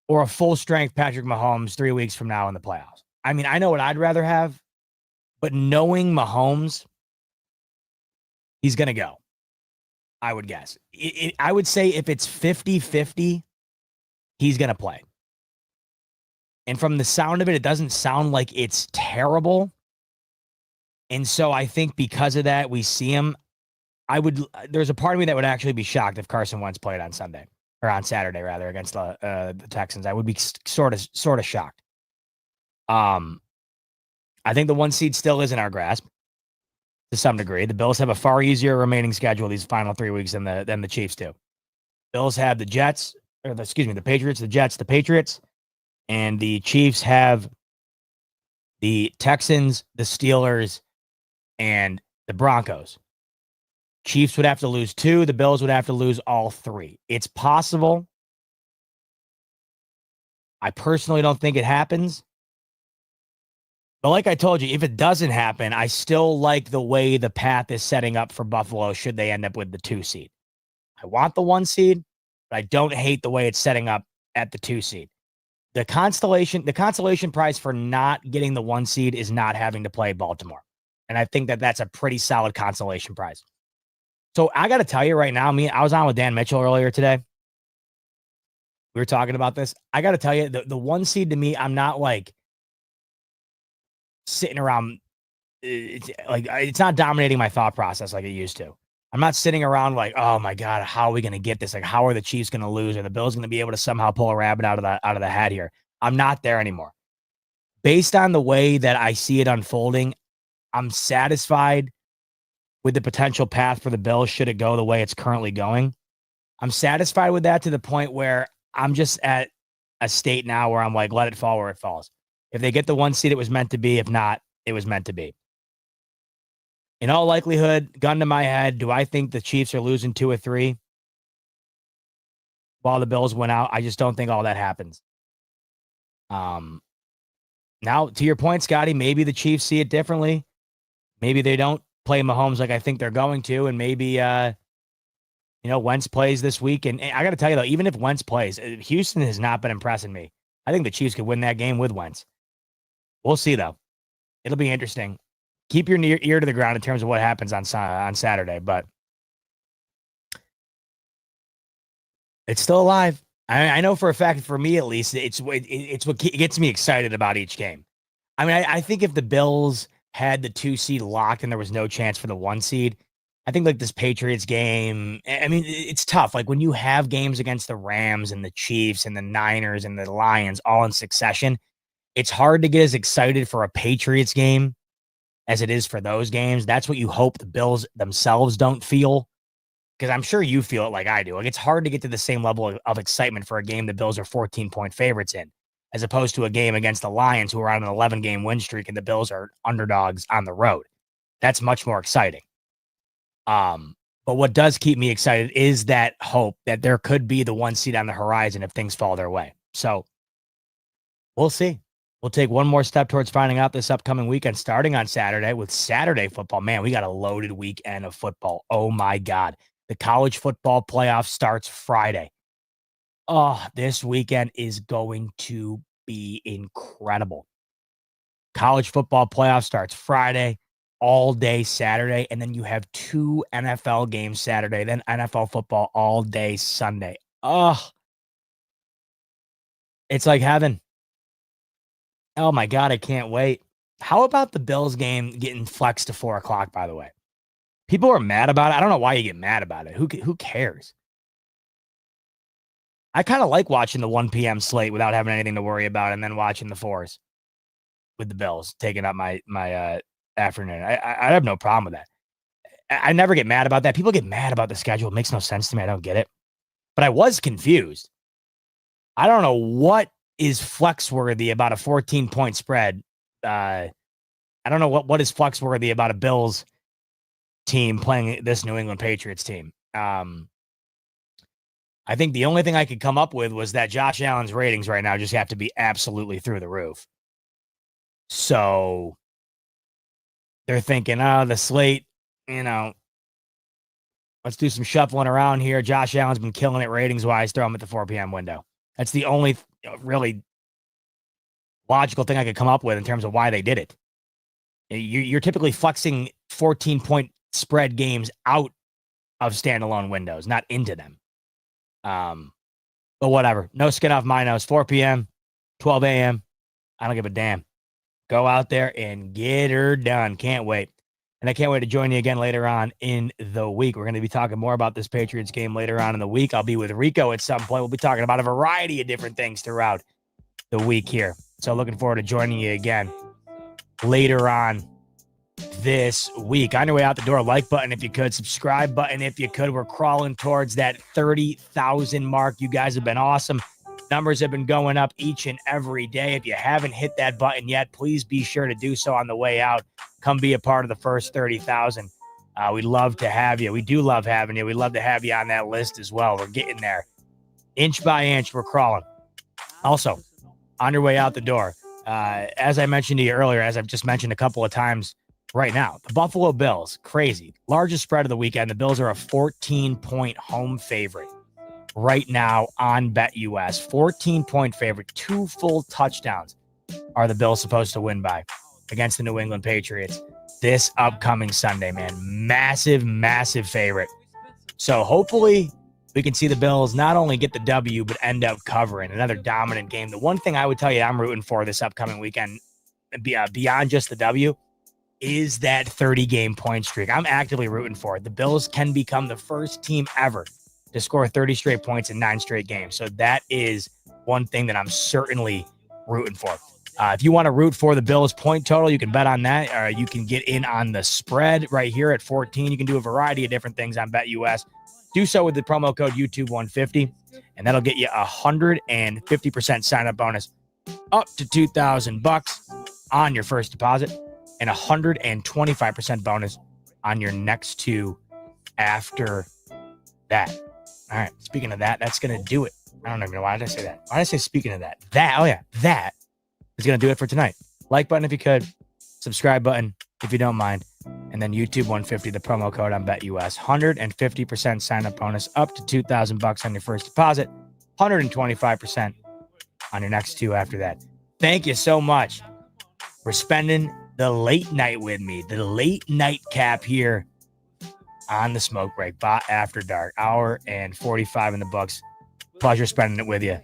or a full-strength Patrick Mahomes 3 weeks from now in the playoffs? I mean, I know what I'd rather have, but knowing Mahomes, he's going to go, I would guess. I would say if it's 50-50, he's going to play. And from the sound of it, it doesn't sound like it's terrible. And so I think because of that, we see him. There's a part of me that would actually be shocked if Carson Wentz played on Sunday, or on Saturday rather, against the Texans. I would be sort of shocked. I think the 1 seed still is in our grasp to some degree. The Bills have a far easier remaining schedule these final 3 weeks than the Chiefs do. Bills have the Patriots, the Jets, the Patriots, and the Chiefs have the Texans, the Steelers, and the Broncos. Chiefs would have to lose 2. The Bills would have to lose all 3. It's possible. I personally don't think it happens. But like I told you, if it doesn't happen, I still like the way the path is setting up for Buffalo should they end up with the 2 seed. I want the 1 seed, but I don't hate the way it's setting up at the 2 seed. The consolation prize for not getting the 1 seed is not having to play Baltimore. And I think that that's a pretty solid consolation prize. So I got to tell you right now, I was on with Dan Mitchell earlier today. We were talking about this. I got to tell you, the 1 seed to me, I'm not like sitting around. It's not dominating my thought process like it used to. I'm not sitting around like, oh my God, how are we going to get this? Like, how are the Chiefs going to lose? Are the Bills going to be able to somehow pull a rabbit out of the hat here? I'm not there anymore. Based on the way that I see it unfolding, I'm satisfied with the potential path for the Bills should it go the way it's currently going. I'm satisfied with that to the point where I'm just at a state now where I'm like, let it fall where it falls. If they get the 1 seed, it was meant to be. If not, it was meant to be. In all likelihood, gun to my head, do I think the Chiefs are losing 2 or 3 while the Bills went out? I just don't think all that happens. Now, to your point, Scotty, maybe the Chiefs see it differently. Maybe they don't play Mahomes like I think they're going to, and maybe Wentz plays this week. And I got to tell you, though, even if Wentz plays, Houston has not been impressing me. I think the Chiefs could win that game with Wentz. We'll see, though. It'll be interesting. Keep your ear to the ground in terms of what happens on Saturday, but it's still alive. I know for a fact, for me at least, it's what gets me excited about each game. I mean, I think if the Bills had the 2 seed locked and there was no chance for the 1 seed. I think like this Patriots game, I mean, it's tough. Like when you have games against the Rams and the Chiefs and the Niners and the Lions all in succession, it's hard to get as excited for a Patriots game as it is for those games. That's what you hope the Bills themselves don't feel, because I'm sure you feel it like I do. Like it's hard to get to the same level of excitement for a game the Bills are 14-point favorites in, as opposed to a game against the Lions who are on an 11-game win streak and the Bills are underdogs on the road. That's much more exciting. But what does keep me excited is that hope that there could be the 1 seed on the horizon if things fall their way. So we'll see. We'll take one more step towards finding out this upcoming weekend, starting on Saturday with Saturday football. Man, we got a loaded weekend of football. Oh my God. The college football playoff starts Friday. Oh, this weekend is going to be incredible. College football playoff starts Friday, all day Saturday, and then you have 2 NFL games Saturday, then NFL football all day Sunday. Oh, it's like heaven. Oh my God, I can't wait. How about the Bills game getting flexed to 4:00, by the way? People are mad about it. I don't know why you get mad about it. Who cares? I kind of like watching the 1 p.m. slate without having anything to worry about, and then watching the 4s with the Bills taking up my afternoon. I have no problem with that. I never get mad about that. People get mad about the schedule. It makes no sense to me. I don't get it. But I was confused. I don't know what is flex worthy about a 14-point spread. I don't know what is flex worthy about a Bills team playing this New England Patriots team. I think the only thing I could come up with was that Josh Allen's ratings right now just have to be absolutely through the roof. So they're thinking, the slate, let's do some shuffling around here. Josh Allen's been killing it ratings-wise. Throw him at the 4 p.m. window. That's the only really logical thing I could come up with in terms of why they did it. You're typically flexing 14-point spread games out of standalone windows, not into them. But whatever. No skin off my nose. 4 p.m., 12 a.m. I don't give a damn. Go out there and get her done. Can't wait. And I can't wait to join you again later on in the week. We're going to be talking more about this Patriots game later on in the week. I'll be with Rico at some point. We'll be talking about a variety of different things throughout the week here. So looking forward to joining you again later on this week. On your way out the door, like button if you could, subscribe button if you could. We're crawling towards that 30,000 mark. You guys have been awesome. Numbers have been going up each and every day. If you haven't hit that button yet, please be sure to do so on the way out. Come be a part of the first 30,000. We'd love to have you. We do love having you. We'd love to have you on that list as well. We're getting there. Inch by inch, we're crawling. Also, on your way out the door, as I mentioned to you earlier, as I've just mentioned a couple of times right now, the Buffalo Bills, crazy. Largest spread of the weekend. The Bills are a 14-point home favorite right now on BetUS. 14-point favorite. 2 full touchdowns are the Bills supposed to win by against the New England Patriots this upcoming Sunday, man. Massive, massive favorite. So hopefully we can see the Bills not only get the W, but end up covering another dominant game. The one thing I would tell you I'm rooting for this upcoming weekend, beyond just the W, is that 30-game point streak. I'm actively rooting for it. The Bills can become the first team ever to score 30 straight points in 9 straight games. So that is one thing that I'm certainly rooting for. If you want to root for the Bills point total, you can bet on that. You can get in on the spread right here at 14. You can do a variety of different things on BetUS. Do so with the promo code YouTube150, and that'll get you a 150% sign-up bonus up to $2,000 on your first deposit, and 125% bonus on your next 2 after that. All right, speaking of that, that's going to do it. I don't even know why did I say that. Why did I say speaking of that? That is going to do it for tonight. Like button if you could, subscribe button if you don't mind, and then YouTube 150, the promo code on BetUS. 150% sign-up bonus up to $2,000 on your first deposit, 125% on your next 2 after that. Thank you so much for spending the late night with me, the late night cap here on the Smoke Break, After Dark, hour and 45 in the books. Pleasure spending it with you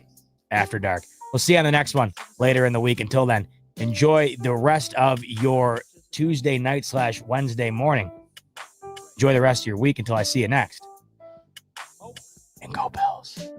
after dark. We'll see you on the next one later in the week. Until then, enjoy the rest of your Tuesday night / Wednesday morning. Enjoy the rest of your week until I see you next. And go Bills.